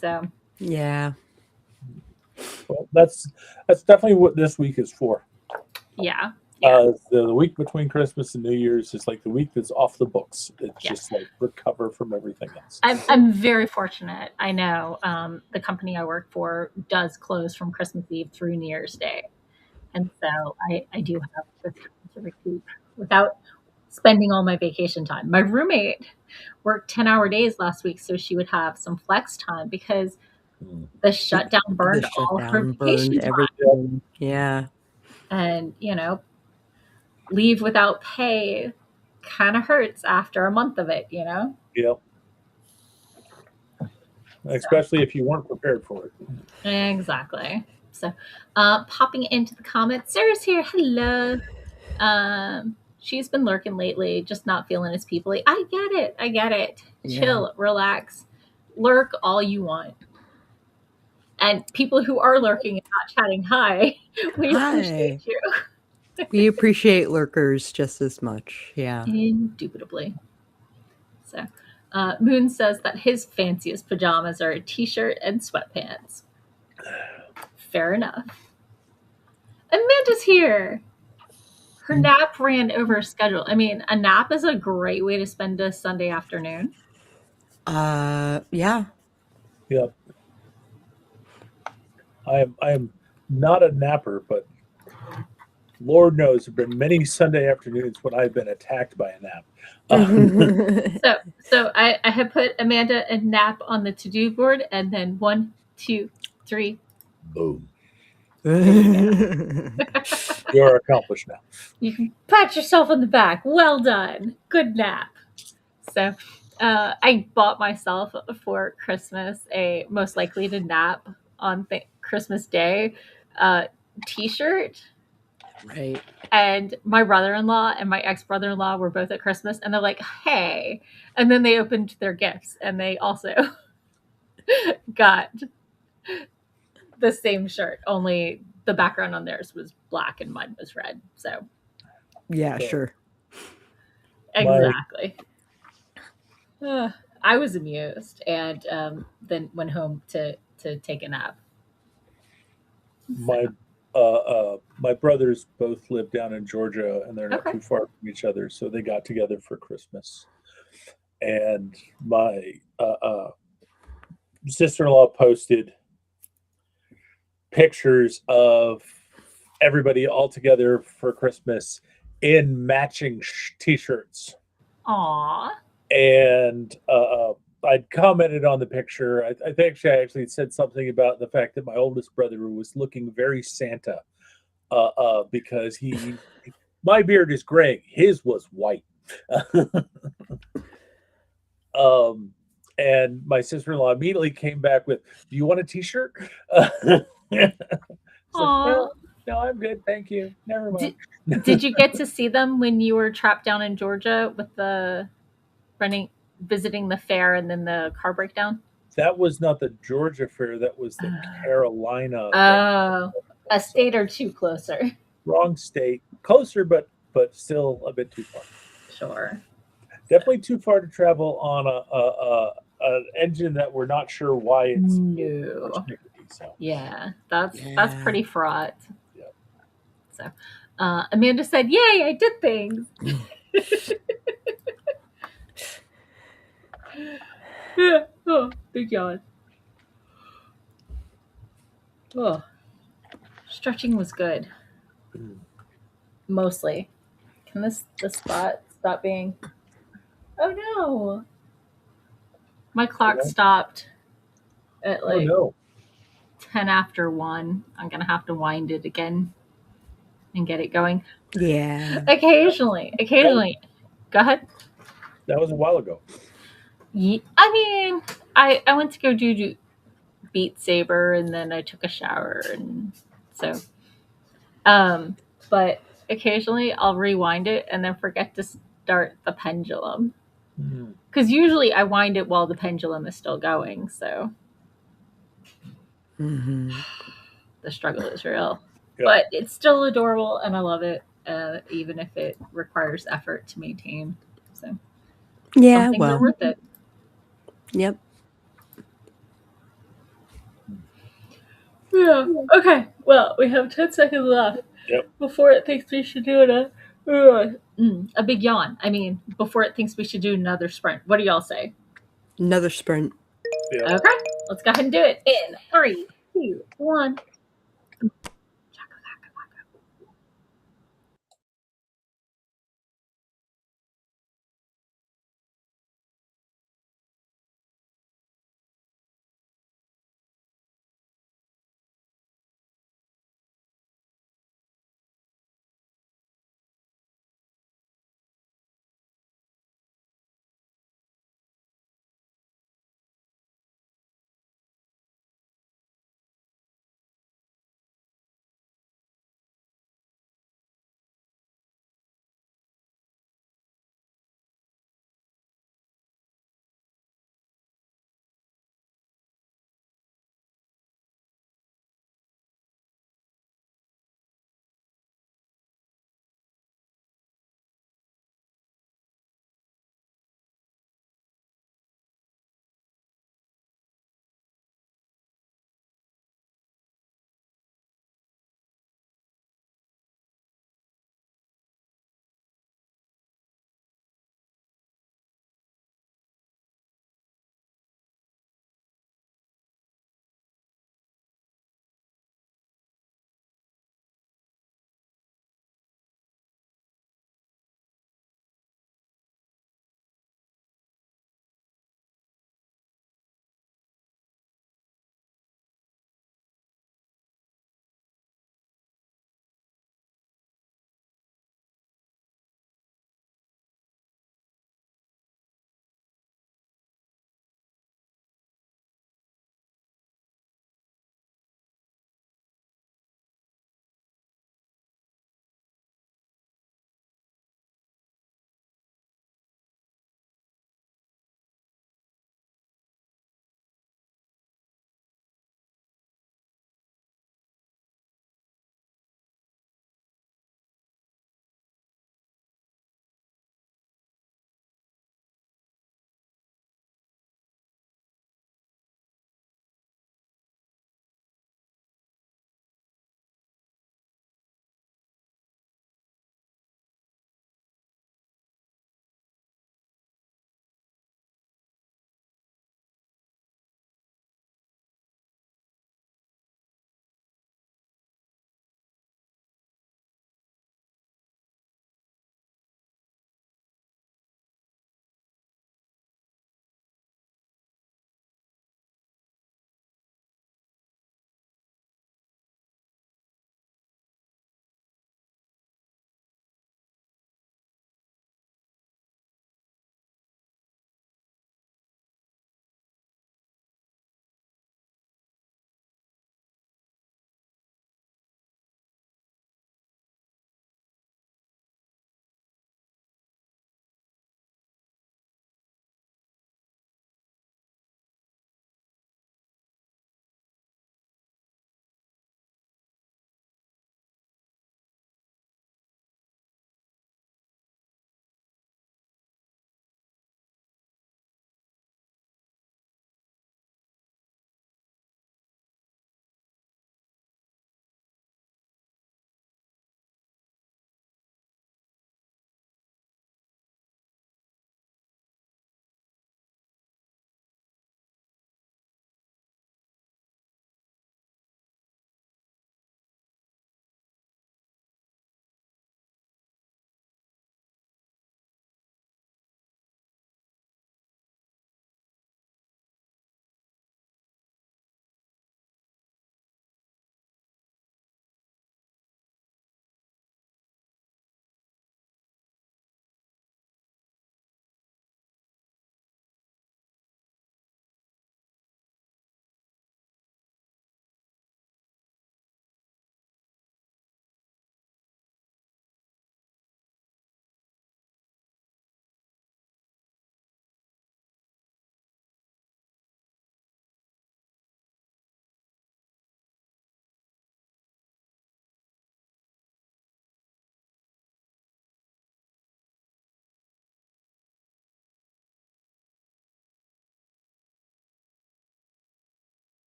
So yeah. Well, that's definitely what this week is for. Yeah. The week between Christmas and New Year's is like the week that's off the books. It's Yeah. just like recover from everything else. I'm very fortunate. I know the company I work for does close from Christmas Eve through New Year's Day. And so I do have this time to recoup without spending all my vacation time. My roommate worked 10-hour days last week, so she would have some flex time because the shutdown burned The all her shutdown vacation burned time. everything. Yeah. And, leave without pay kind of hurts after a month of it, Yep. Especially if you weren't prepared for it. Exactly. So, popping into the comments, Sarah's here. Hello. She's been lurking lately, just not feeling as peoply. I get it. Yeah. Chill, relax, lurk all you want. And people who are lurking and not chatting hi, we appreciate you. We appreciate lurkers just as much. Yeah. Indubitably. So, Moon says that his fanciest pajamas are a t-shirt and sweatpants. Fair enough. Amanda's here. Her nap ran over schedule. I mean, a nap is a great way to spend a Sunday afternoon. Yeah. Yep. I am not a napper, but Lord knows there have been many Sunday afternoons when I've been attacked by a nap. So I have put Amanda and nap on the to-do board, and then 1, 2, 3. Boom. You You're accomplished now. You can pat yourself on the back. Well done. Good nap. So I bought myself for Christmas a most likely to nap on Christmas Day t-shirt. Right. And my brother-in-law and my ex-brother-in-law were both at Christmas, and they're like, hey. And then they opened their gifts, and they also got the same shirt, only the background on theirs was black and mine was red. So yeah, sure. Exactly. I was amused, and then went home to take a nap. My brothers both live down in Georgia, and they're not too far from each other, so they got together for Christmas. And my sister-in-law posted pictures of everybody all together for Christmas in matching t-shirts. Aww. And I'd commented on the picture. I think I actually said something about the fact that my oldest brother was looking very Santa because my beard is graying. His was white. And my sister-in-law immediately came back with, "Do you want a t-shirt?" So, no, I'm good. Thank you. Never mind. Did you get to see them when you were trapped down in Georgia with the visiting the fair and then the car breakdown? That was not the Georgia fair. That was the Carolina. Oh, a state or two closer. Wrong state. Closer, but still a bit too far. Sure. Definitely too far to travel on an engine that we're not sure why it's no. So. Yeah, that's pretty fraught. Yeah. So, Amanda said, "Yay, I did things." Oh, big yawn. Oh, stretching was good. Mostly. Can the spot stop being? Oh no! My clock stopped at 10 after 1. I'm gonna have to wind it again and get it going. Yeah. Occasionally. Go ahead. That was a while ago. I mean, I went to go do Beat Saber, and then I took a shower, and so but occasionally I'll rewind it and then forget to start the pendulum, because usually I wind it while the pendulum is still going. So the struggle is real. But it's still adorable, and I love it, even if it requires effort to maintain. So yeah, some things are worth it. Yep. Yeah. Okay. Well, we have 10 seconds left. Yep. Before it thinks we should do a big yawn. I mean, before it thinks we should do another sprint. What do y'all say? Another sprint. Yep. Okay, let's go ahead and do it in 3, 2, 1.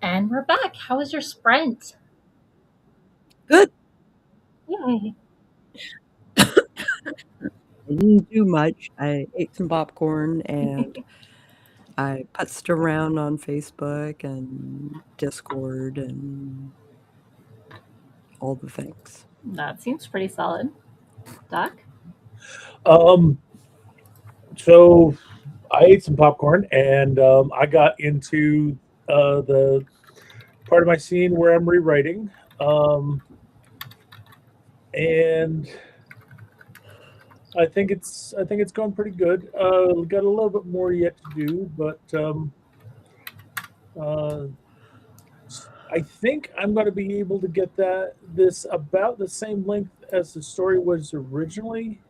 And we're back. How was your sprint? Good. Yay. I didn't do much. I ate some popcorn and I putzed around on Facebook and Discord and all the things. That seems pretty solid. Doc? So I ate some popcorn and I got into the part of my scene where I'm rewriting. And I think it's going pretty good. Got a little bit more yet to do, but I think I'm going to be able to get this about the same length as the story was originally.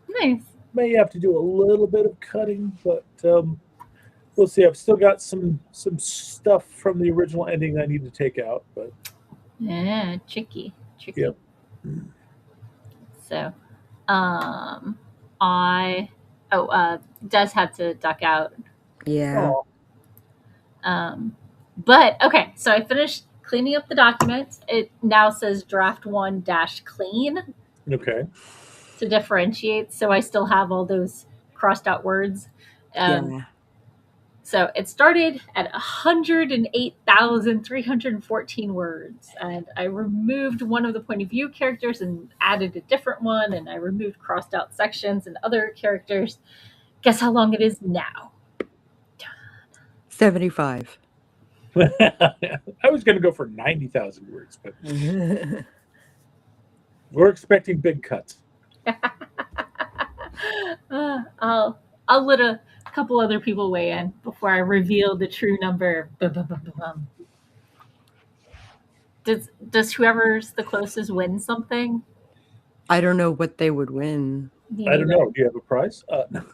Nice. May have to do a little bit of cutting, but we'll see. I've still got some stuff from the original ending I need to take out, but Yeah, tricky. Yep. So, does have to duck out. Yeah. But okay, so I finished cleaning up the documents. It now says draft 1-clean Okay. to differentiate. So I still have all those crossed out words. Yeah. So it started at 108,314 words. And I removed one of the point of view characters and added a different one. And I removed crossed out sections and other characters. Guess how long it is now? 75. I was going to go for 90,000 words, but we're expecting big cuts. I'll let a couple other people weigh in before I reveal the true number. Does whoever's the closest win something? I don't know what they would win. I don't know. Do you have a prize? No.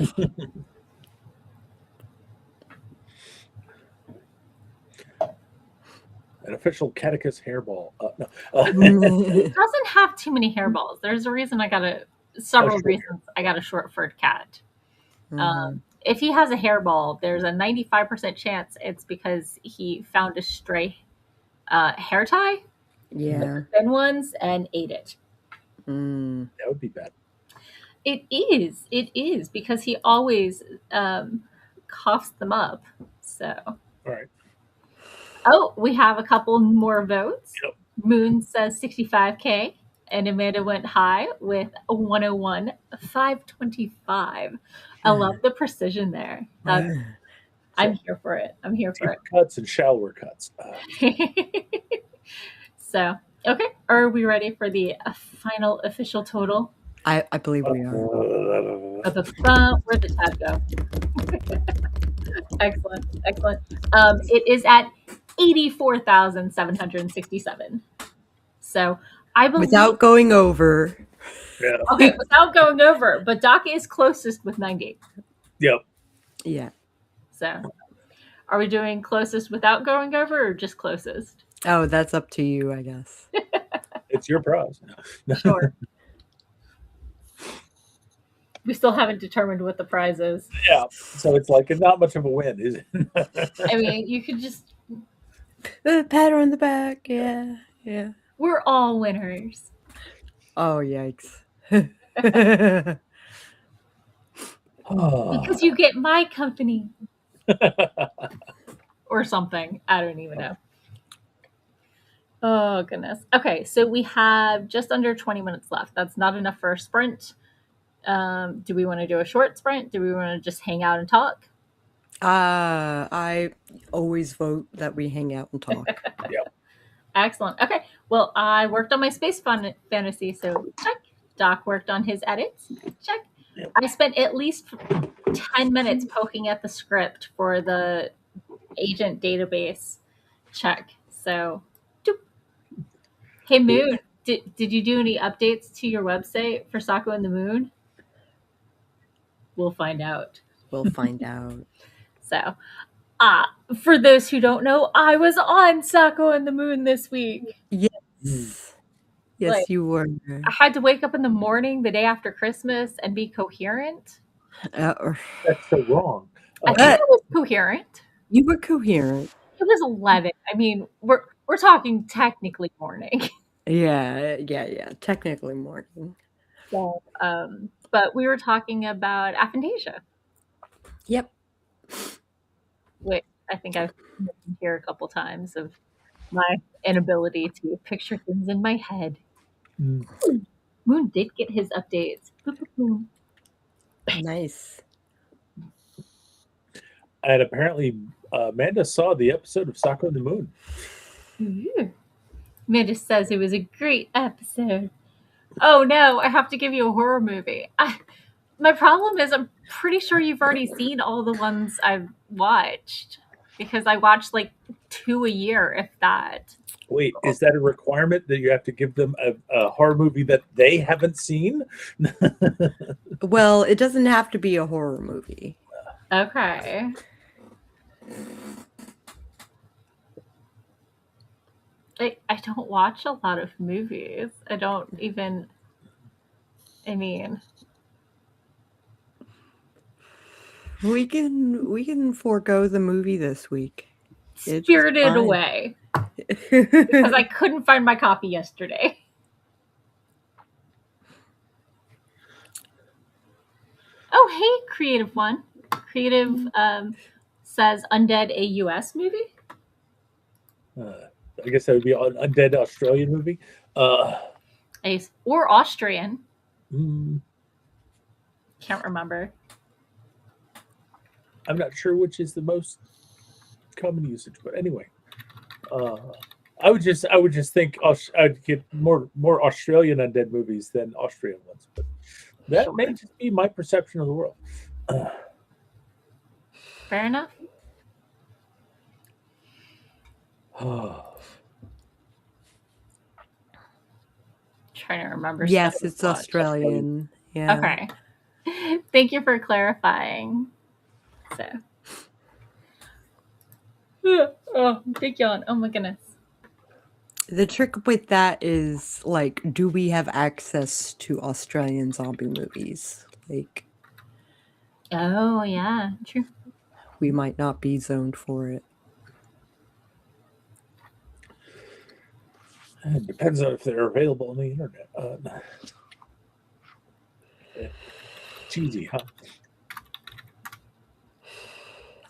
An official catechist hairball. No. It doesn't have too many hairballs. There's a reason several sure. reasons I got a short-furred cat. Mhm. If he has a hairball, there's a 95% chance it's because he found a stray hair tie, Yeah. thin ones, and ate it. Mm. That would be bad. It is because he always coughs them up. So, All right. oh, we have a couple more votes. Yep. Moon says 65K, and Amanda went high with 101,525. I love the precision there. I'm here for it. I'm here for it. Cuts and shallower cuts. So, okay, are we ready for the final official total? I believe we are. Where'd the tab go? Excellent. It is at 84,767. So I believe Without going over. Yeah. Okay, without going over, but Doc is closest with 90. Yep. Yeah. So are we doing closest without going over or just closest? Oh, that's up to you, I guess. It's your prize. Sure. We still haven't determined what the prize is. Yeah. So it's like not much of a win, is it? I mean, you could just Pat her on the back. Yeah. Yeah. we're all winners. Oh, yikes. Because you get my company. Or something. I don't even know. Oh, goodness. Okay, so we have just under 20 minutes left. That's not enough for a sprint. Do we want to do a short sprint? Do we want to just hang out and talk? I always vote that we hang out and talk. Yep. Excellent. Okay, well, I worked on my space fantasy, so check. Doc worked on his edits. Check. Yep. I spent at least 10 minutes poking at the script for the agent database. Check. So, doop. Hey, Moon, did you do any updates to your website for Sako and the Moon? We'll find out. We'll find out. So, for those who don't know, I was on Sako and the Moon this week. Yes. Yes, Like, you were. I had to wake up in the morning the day after Christmas and be coherent. That's so wrong. I think I was coherent. You were coherent. It was 11. I mean, we're talking technically morning. Yeah. Technically morning. So, but we were talking about aphantasia, Yep. which I think I've mentioned here a couple times of my inability to picture things in my head. Mm. Moon did get his updates. Boop, boop, boom. Nice. And apparently, Amanda saw the episode of Sako and the Moon. Ooh. Amanda says it was a great episode. Oh no, I have to give you a horror movie. My problem is I'm pretty sure you've already seen all the ones I've watched because I watch like 2 a year, if that. Wait, is that a requirement that you have to give them a horror movie that they haven't seen? Well, it doesn't have to be a horror movie. Okay. I don't watch a lot of movies. I don't even. I mean, We can forego the movie this week. It's Spirited fine. Away because I couldn't find my copy yesterday. Oh, hey, Creative One. Creative says Undead a US movie. I guess that would be an undead Australian movie. Or Austrian. Mm, Can't remember. I'm not sure which is the most common usage, but anyway, I would just think I'd get more Australian undead movies than Austrian ones, but that Sure. may just be my perception of the world. Fair enough. Trying to remember. Yes, stuff it's to watch. Australian. Yeah. Okay. Thank you for clarifying. So. Oh, big yawn. Oh my goodness. The trick with that is like, do we have access to Australian zombie movies? Like, Oh yeah, true. we might not be zoned for it. It depends on if they're available on the internet. Cheesy, huh?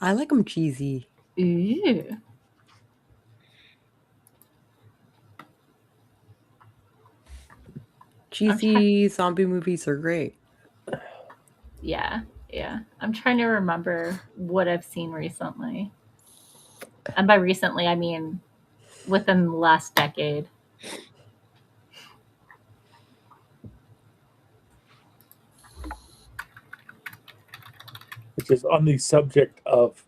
I like them cheesy. Ooh. Cheesy zombie movies are great. Yeah. I'm trying to remember what I've seen recently. And by recently, I mean within the last decade. Which is on the subject of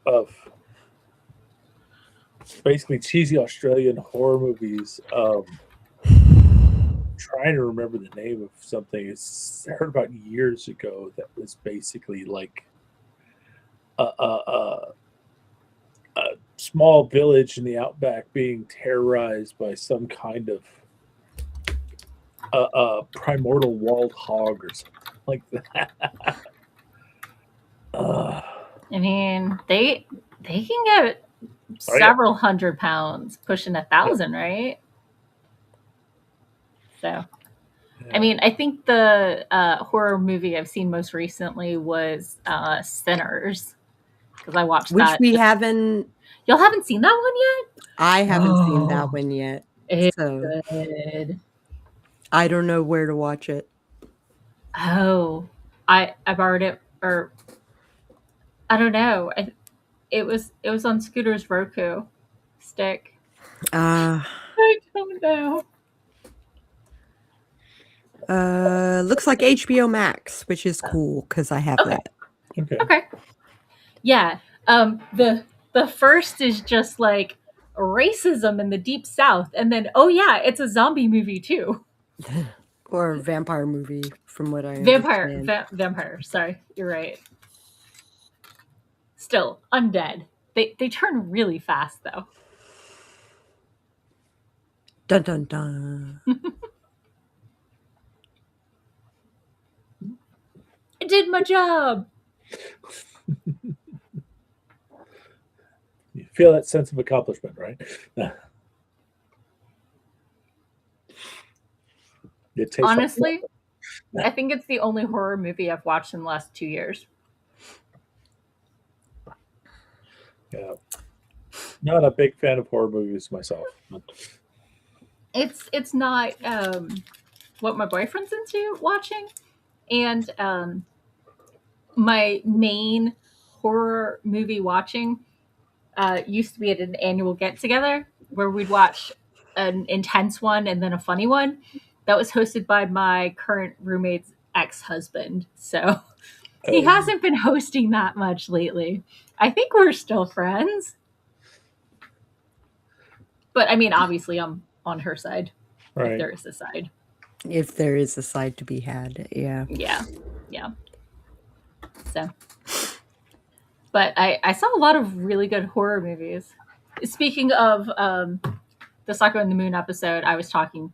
basically cheesy Australian horror movies. Trying to remember the name of something I heard about years ago that was basically like a small village in the outback being terrorized by some kind of primordial walled hog or something like that. I mean, they can get several hundred pounds, pushing 1,000, right? So, I mean, I think the horror movie I've seen most recently was Sinners, because I watched Which that. we haven't. Y'all haven't seen that one yet? I haven't seen that one yet. It's So good. I don't know where to watch it. Oh, I borrowed it, or I don't know. It was on Scooter's Roku stick. I don't know. Looks like HBO Max, which is cool because I have that. Okay. Yeah. The first is just like racism in the deep south, and then oh yeah, it's a zombie movie too. Or a vampire movie, from what I understand. Vampire. Sorry, you're right. Still undead. They turn really fast though. Dun dun dun. I did my job. feel that sense of accomplishment, right? It tastes Honestly, I think it's the only horror movie I've watched in the last 2 years. yeah. Not a big fan of horror movies myself. It's not what my boyfriend's into watching, and my main horror movie watching used to be at an annual get together where we'd watch an intense one and then a funny one. That was hosted by my current roommate's ex-husband. So he hasn't been hosting that much lately. I think we're still friends. But I mean, obviously, I'm on her side. Right. If there is a side. If there is a side to be had, yeah. Yeah. So, but I saw a lot of really good horror movies. Speaking of the Sako and the Moon episode, I was talking,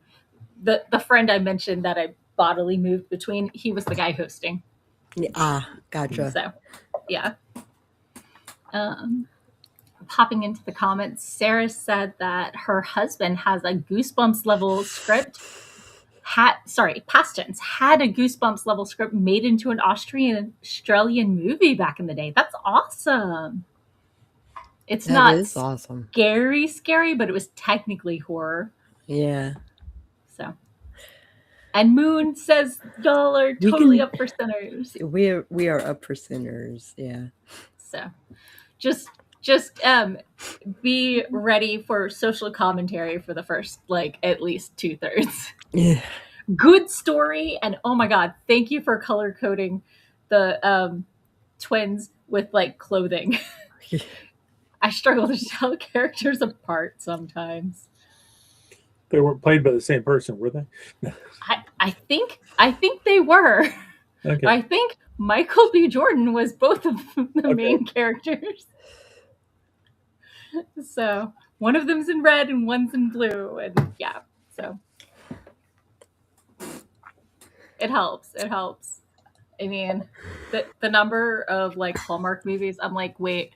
the friend I mentioned that I bodily moved between, he was the guy hosting. Gotcha. So, yeah. Popping into the comments, Sarah said that her husband has a Goosebumps level script. Past tense, had a Goosebumps level script made into an Australian movie back in the day. That's awesome. It's That not is awesome. scary, but it was technically horror. Yeah. So, and Moon says y'all are totally up for sinners. We are up for sinners. Yeah. So, just be ready for social commentary for the first at least 2/3. Yeah. Good story, and oh my god, thank you for color coding the twins with clothing. I struggle to tell characters apart sometimes. They weren't played by the same person, were they? I think they were. Okay. I think Michael B. Jordan was both of the main characters. So one of them's in red and one's in blue, and yeah, so it helps. I mean, the number of Hallmark movies, I'm like, wait,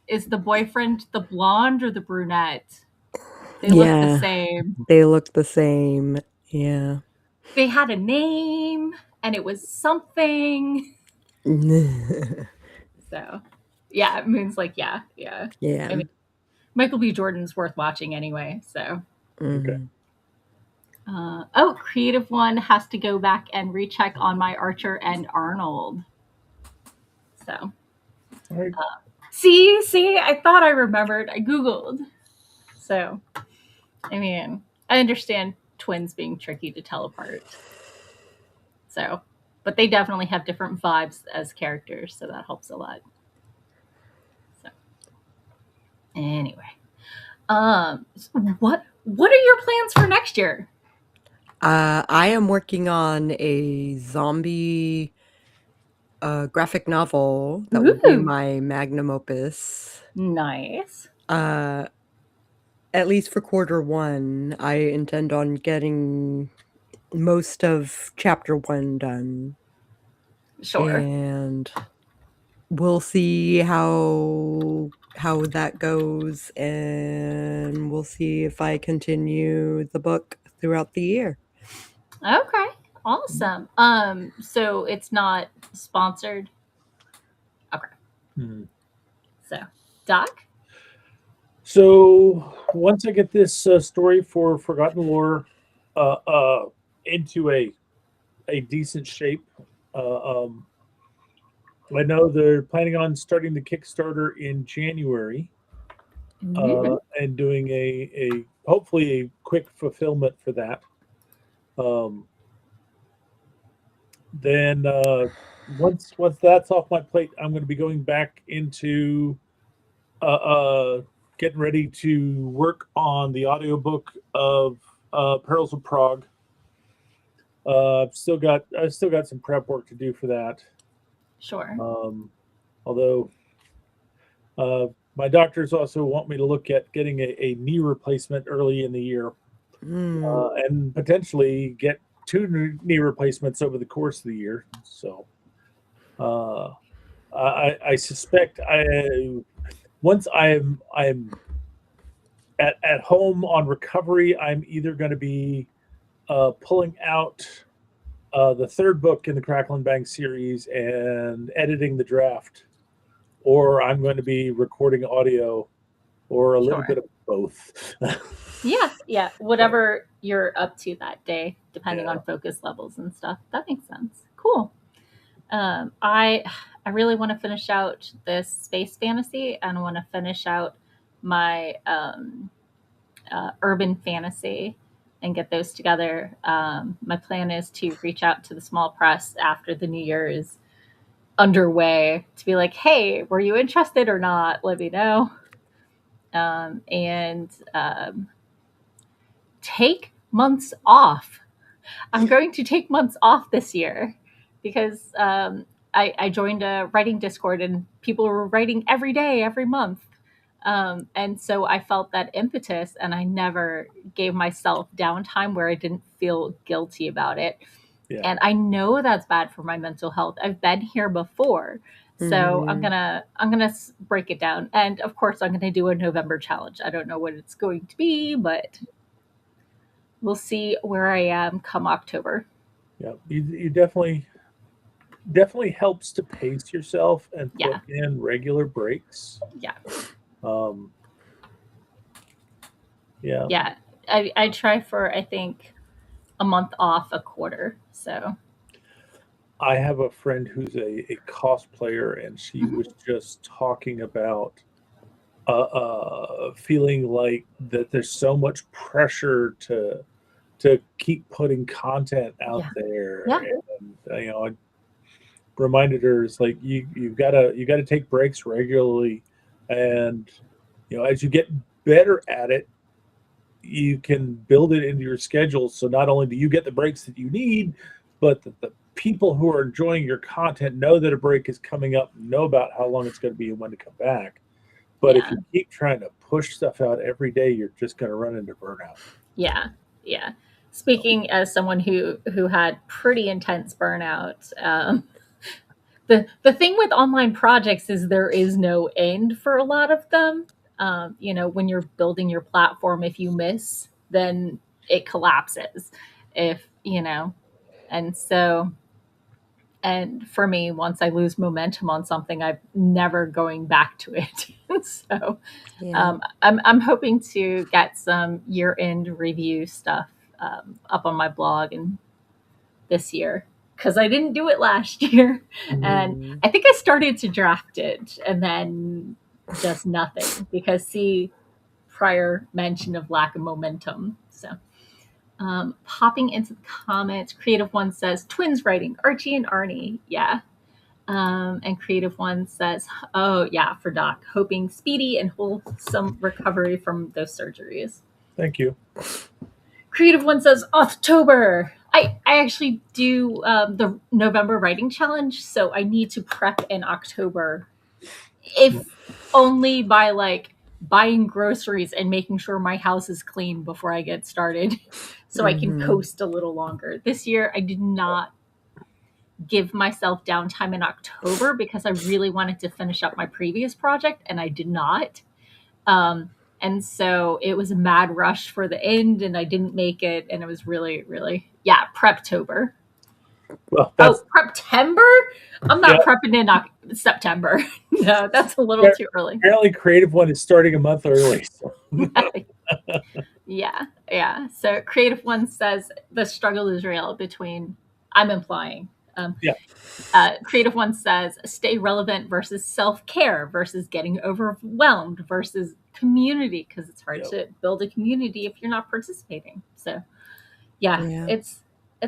is the boyfriend the blonde or the brunette? They look the same. They look the same. Yeah. They had a name, and it was something. So, yeah, Moon's yeah. Yeah. I mean, Michael B. Jordan's worth watching anyway, so. Okay. Creative One has to go back and recheck on my Archer and Arnold. So. All right. See, I thought I remembered. I Googled. So, I mean, I understand twins being tricky to tell apart. So, but they definitely have different vibes as characters, so that helps a lot. So, anyway, what are your plans for next year? I am working on a zombie graphic novel that will be my magnum opus. Nice. At least for Q1, I intend on getting most of chapter 1 done. Sure. And we'll see how that goes, and we'll see if I continue the book throughout the year. Okay. Awesome. So it's not sponsored. Okay. Hmm. So, Doc? So once I get this story for Forgotten Lore into a decent shape, I know they're planning on starting the Kickstarter in January, and doing a hopefully a quick fulfillment for that. Then once that's off my plate, I'm going to be going back into getting ready to work on the audiobook of Perils of Prague. I've still got some prep work to do for that. Sure. Although my doctors also want me to look at getting a knee replacement early in the year, and potentially get 2 knee replacements over the course of the year. So I suspect once I'm at home on recovery, I'm either going to be pulling out the third book in the Crackle and Bang series and editing the draft, or I'm going to be recording audio, or a little Sure. bit of both. Yeah. Whatever you're up to that day, depending Yeah. on focus levels and stuff. That makes sense. Cool. I really want to finish out this space fantasy, and I want to finish out my urban fantasy and get those together. My plan is to reach out to the small press after the new year is underway to be like, hey, were you interested or not? Let me know. And take months off. I'm going to take months off this year because I joined a writing Discord and people were writing every day, every month. And so I felt that impetus, and I never gave myself downtime where I didn't feel guilty about it. Yeah. And I know that's bad for my mental health. I've been here before. So I'm gonna break it down, and of course I'm gonna do a November challenge. I don't know what it's going to be, but we'll see where I am come October. Yeah, you definitely helps to pace yourself and put Yeah. in regular breaks. Yeah. Yeah. Yeah. I try for, I think, a month off a quarter. So I have a friend who's a cosplayer, and she was just talking about feeling like that there's so much pressure to keep putting content out there. Yeah. And I reminded her, it's like you gotta take breaks regularly, and as you get better at it, you can build it into your schedule. So not only do you get the breaks that you need, but the people who are enjoying your content know that a break is coming up, know about how long it's going to be and when to come back. But if you keep trying to push stuff out every day, you're just going to run into burnout. Yeah. Speaking as someone who had pretty intense burnout, the thing with online projects is there is no end for a lot of them. When you're building your platform, if you miss, then it collapses. And for me, once I lose momentum on something, I'm never going back to it. So I'm hoping to get some year-end review stuff up on my blog and this year, because I didn't do it last year. And I think I started to draft it and then just nothing, because prior mention of lack of momentum. So popping into the comments, Creative One says, twins writing, Archie and Arnie. Yeah. And Creative One says, oh, yeah, for Doc, hoping speedy and wholesome recovery from those surgeries. Thank you. Creative One says, October. I actually do the November writing challenge, so I need to prep in October, if only by buying groceries and making sure my house is clean before I get started, so I can coast a little longer. This year, I did not give myself downtime in October because I really wanted to finish up my previous project, and I did not. And so it was a mad rush for the end, and I didn't make it, and it was really, really, Preptober. Well, Preptember? I'm not prepping in September. No, that's a little too early. Apparently, Creative One is starting a month early. So. Yeah. So Creative One says the struggle is real between, I'm implying. Creative One says stay relevant versus self-care versus getting overwhelmed versus community, because it's hard to build a community if you're not participating. So it's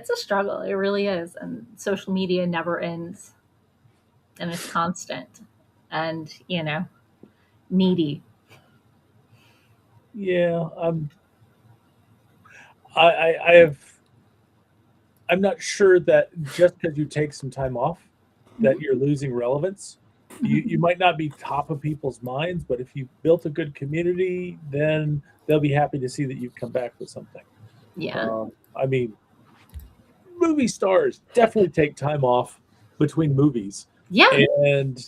a struggle. It really is. And social media never ends, and it's constant and needy. Yeah, I'm not sure that just because you take some time off that you're losing relevance. You might not be top of people's minds, but if you built a good community, then they'll be happy to see that you've come back with something. I mean, movie stars definitely take time off between movies. Yeah. And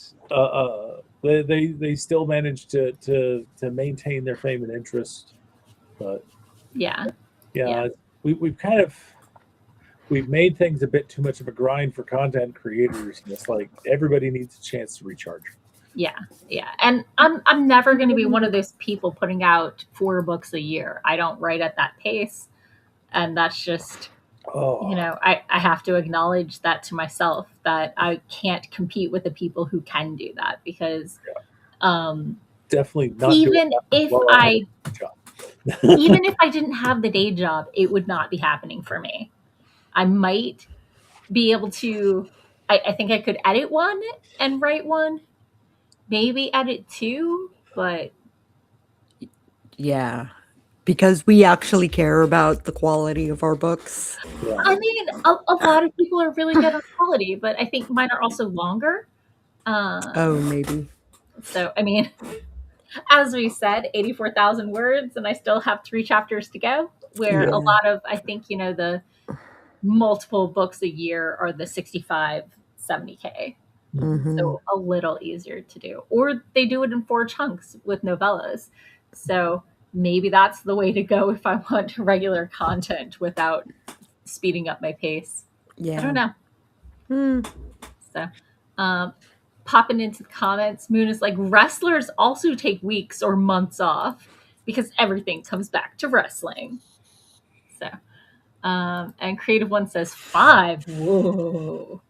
they still manage to maintain their fame and interest. But Yeah. yeah, we've made things a bit too much of a grind for content creators, and it's like everybody needs a chance to recharge. Yeah. And I'm never going to be one of those people putting out 4 books a year. I don't write at that pace, and that's just, Oh, I have to acknowledge that to myself, that I can't compete with the people who can do that, because definitely not even doing that if while I have a job. even if I didn't have the day job, it would not be happening for me. I might be able to, I think I could edit one and write one, maybe edit 2, but Yeah, because we actually care about the quality of our books. Yeah. I mean, a lot of people are really good on quality, but I think mine are also longer. Oh, maybe. So, I mean, as we said, 84,000 words, and I still have 3 chapters to go, where Yeah. a lot of, I think, the multiple books a year are the 65, 70K. Mhm. So a little easier to do. Or they do it in 4 chunks with novellas. So maybe that's the way to go if I want regular content without speeding up my pace. Yeah. I don't know. Hmm. So, popping into the comments, Moon is like, wrestlers also take weeks or months off because everything comes back to wrestling. So, and Creative One says 5. Whoa.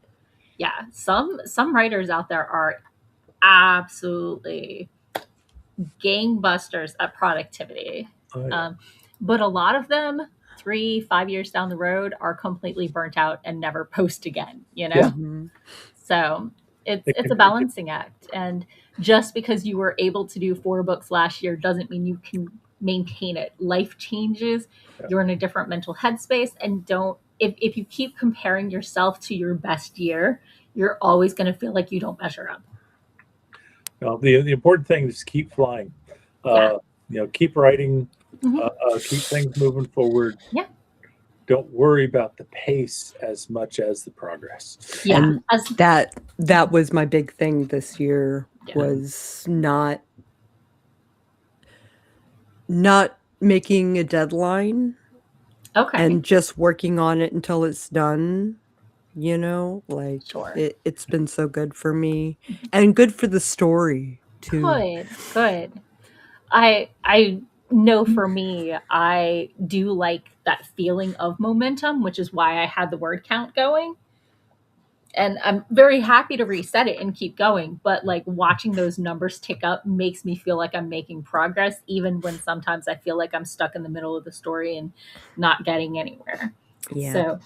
Yeah, some writers out there are absolutely gangbusters at productivity. Oh, yeah. But a lot of them, 3-5 years down the road, are completely burnt out and never post again, Yeah. Mhm. So It it's can a balancing act. And just because you were able to do 4 books last year doesn't mean you can maintain it. Life changes. Yeah. You're in a different mental headspace, and if you keep comparing yourself to your best year, you're always going to feel like you don't measure up. Well, the important thing is keep flying. Yeah. Keep writing, Mhm. keep things moving forward. Yeah. Don't worry about the pace as much as the progress. And Yeah. As that was my big thing this year, Yeah. was not making a deadline okay. and just working on it until it's done. Like Sure. it's been so good for me, and good for the story too. Good. I know for me, I do like that feeling of momentum, which is why I had the word count going. And I'm very happy to reset it and keep going. But like watching those numbers tick up makes me feel like I'm making progress, even when sometimes I feel like I'm stuck in the middle of the story and not getting anywhere. Yeah. So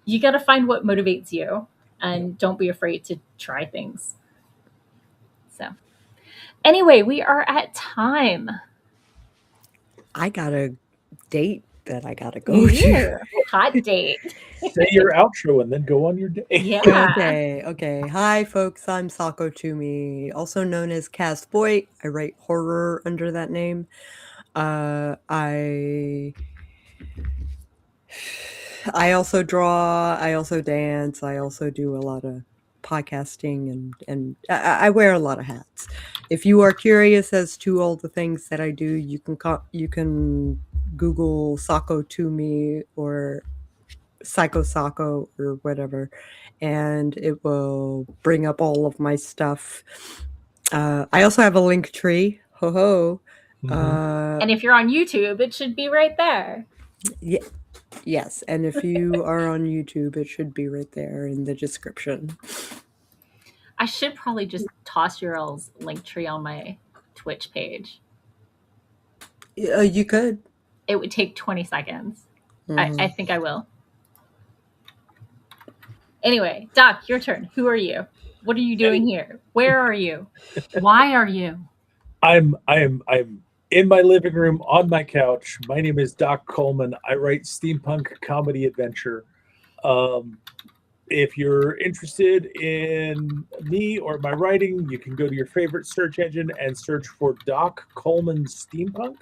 you got to find what motivates you, and don't be afraid to try things. So anyway, we are at time. I got a date that I gotta go to. Hot date. Say your outro and then go on your day. Yeah. Okay. Hi, folks. I'm Sako Tumi, also known as Cast Voit. I write horror under that name. I also draw. I also dance. I also do a lot of podcasting, and I wear a lot of hats. If you are curious as to all the things that I do, you can Google Sako Tumi or Sako or whatever, and it will bring up all of my stuff. I also have a link tree. Ho ho. And if you're on YouTube, it should be right there. Yeah. Yes, and if you are on YouTube, it should be right there in the description. I should probably just toss your all's link tree on my Twitch page. You could. It would take 20 seconds. I think I will. Anyway, Doc, your turn. Who are you? What are you doing here? Where are you? Why are you? I'm in my living room on my couch. My name is Doc Coleman. I write steampunk comedy adventure. If you're interested in me or my writing, you can go to your favorite search engine and search for Doc Coleman Steampunk,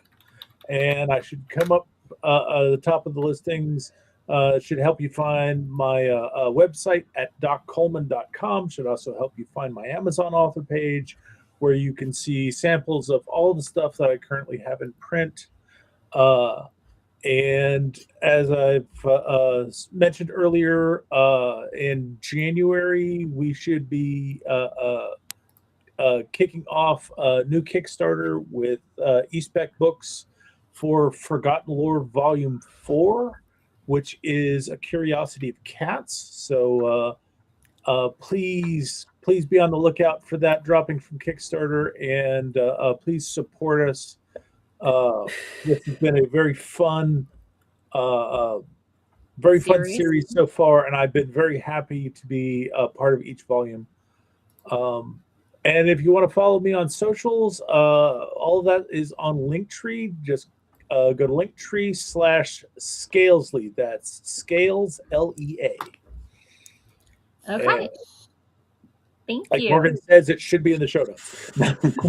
and I should come up at the top of the listings. It should help you find my website at doccoleman.com. Should also help you find my Amazon author page. where you can see samples of all the stuff that I currently have in print. And as I've mentioned earlier, in January, we should be kicking off a new Kickstarter with eSpec Books for Forgotten Lore Volume 4, which is a curiosity of cats. So please be on the lookout for that dropping from Kickstarter, and please support us. This has been a very fun series so far, and I've been very happy to be a part of each volume. And if you want to follow me on socials, all of that is on Linktree. Just go to Linktree/Scalesley. That's Scales LEA. Okay. Thank like you. Morgan says, it should be in the show notes.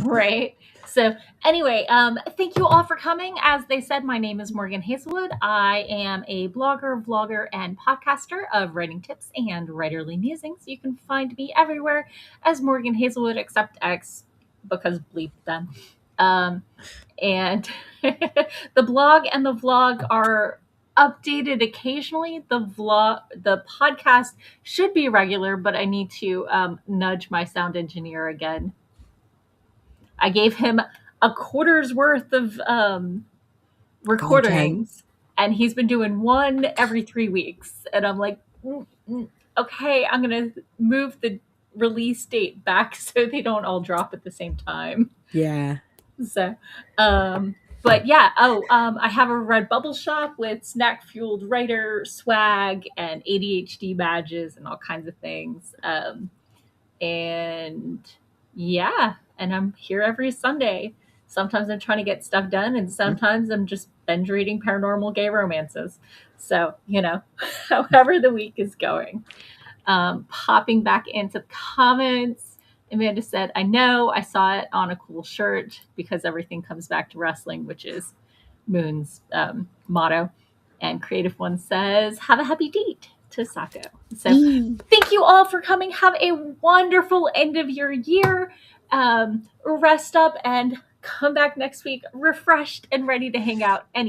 Right. So anyway, thank you all for coming. As they said, my name is Morgan Hazelwood. I am a blogger, vlogger, and podcaster of writing tips and writerly musings. You can find me everywhere as Morgan Hazelwood, except X, because bleep them. And the blog and the vlog are updated occasionally. The podcast should be regular, but I need to nudge my sound engineer again. I gave him a quarter's worth of recordings, and he's been doing one every 3 weeks. And I'm like, okay, I'm going to move the release date back so they don't all drop at the same time. Yeah. So, but yeah, I have a Redbubble shop with snack-fueled writer swag and ADHD badges and all kinds of things. And yeah, and I'm here every Sunday. Sometimes I'm trying to get stuff done, and sometimes I'm just binge reading paranormal gay romances. So, however the week is going. Popping back into the comments, Amanda said, I know, I saw it on a cool shirt because everything comes back to wrestling, which is Moon's motto. And Creative One says, have a happy date to Sako. So thank you all for coming. Have a wonderful end of your year. Rest up and come back next week refreshed and ready to hang out any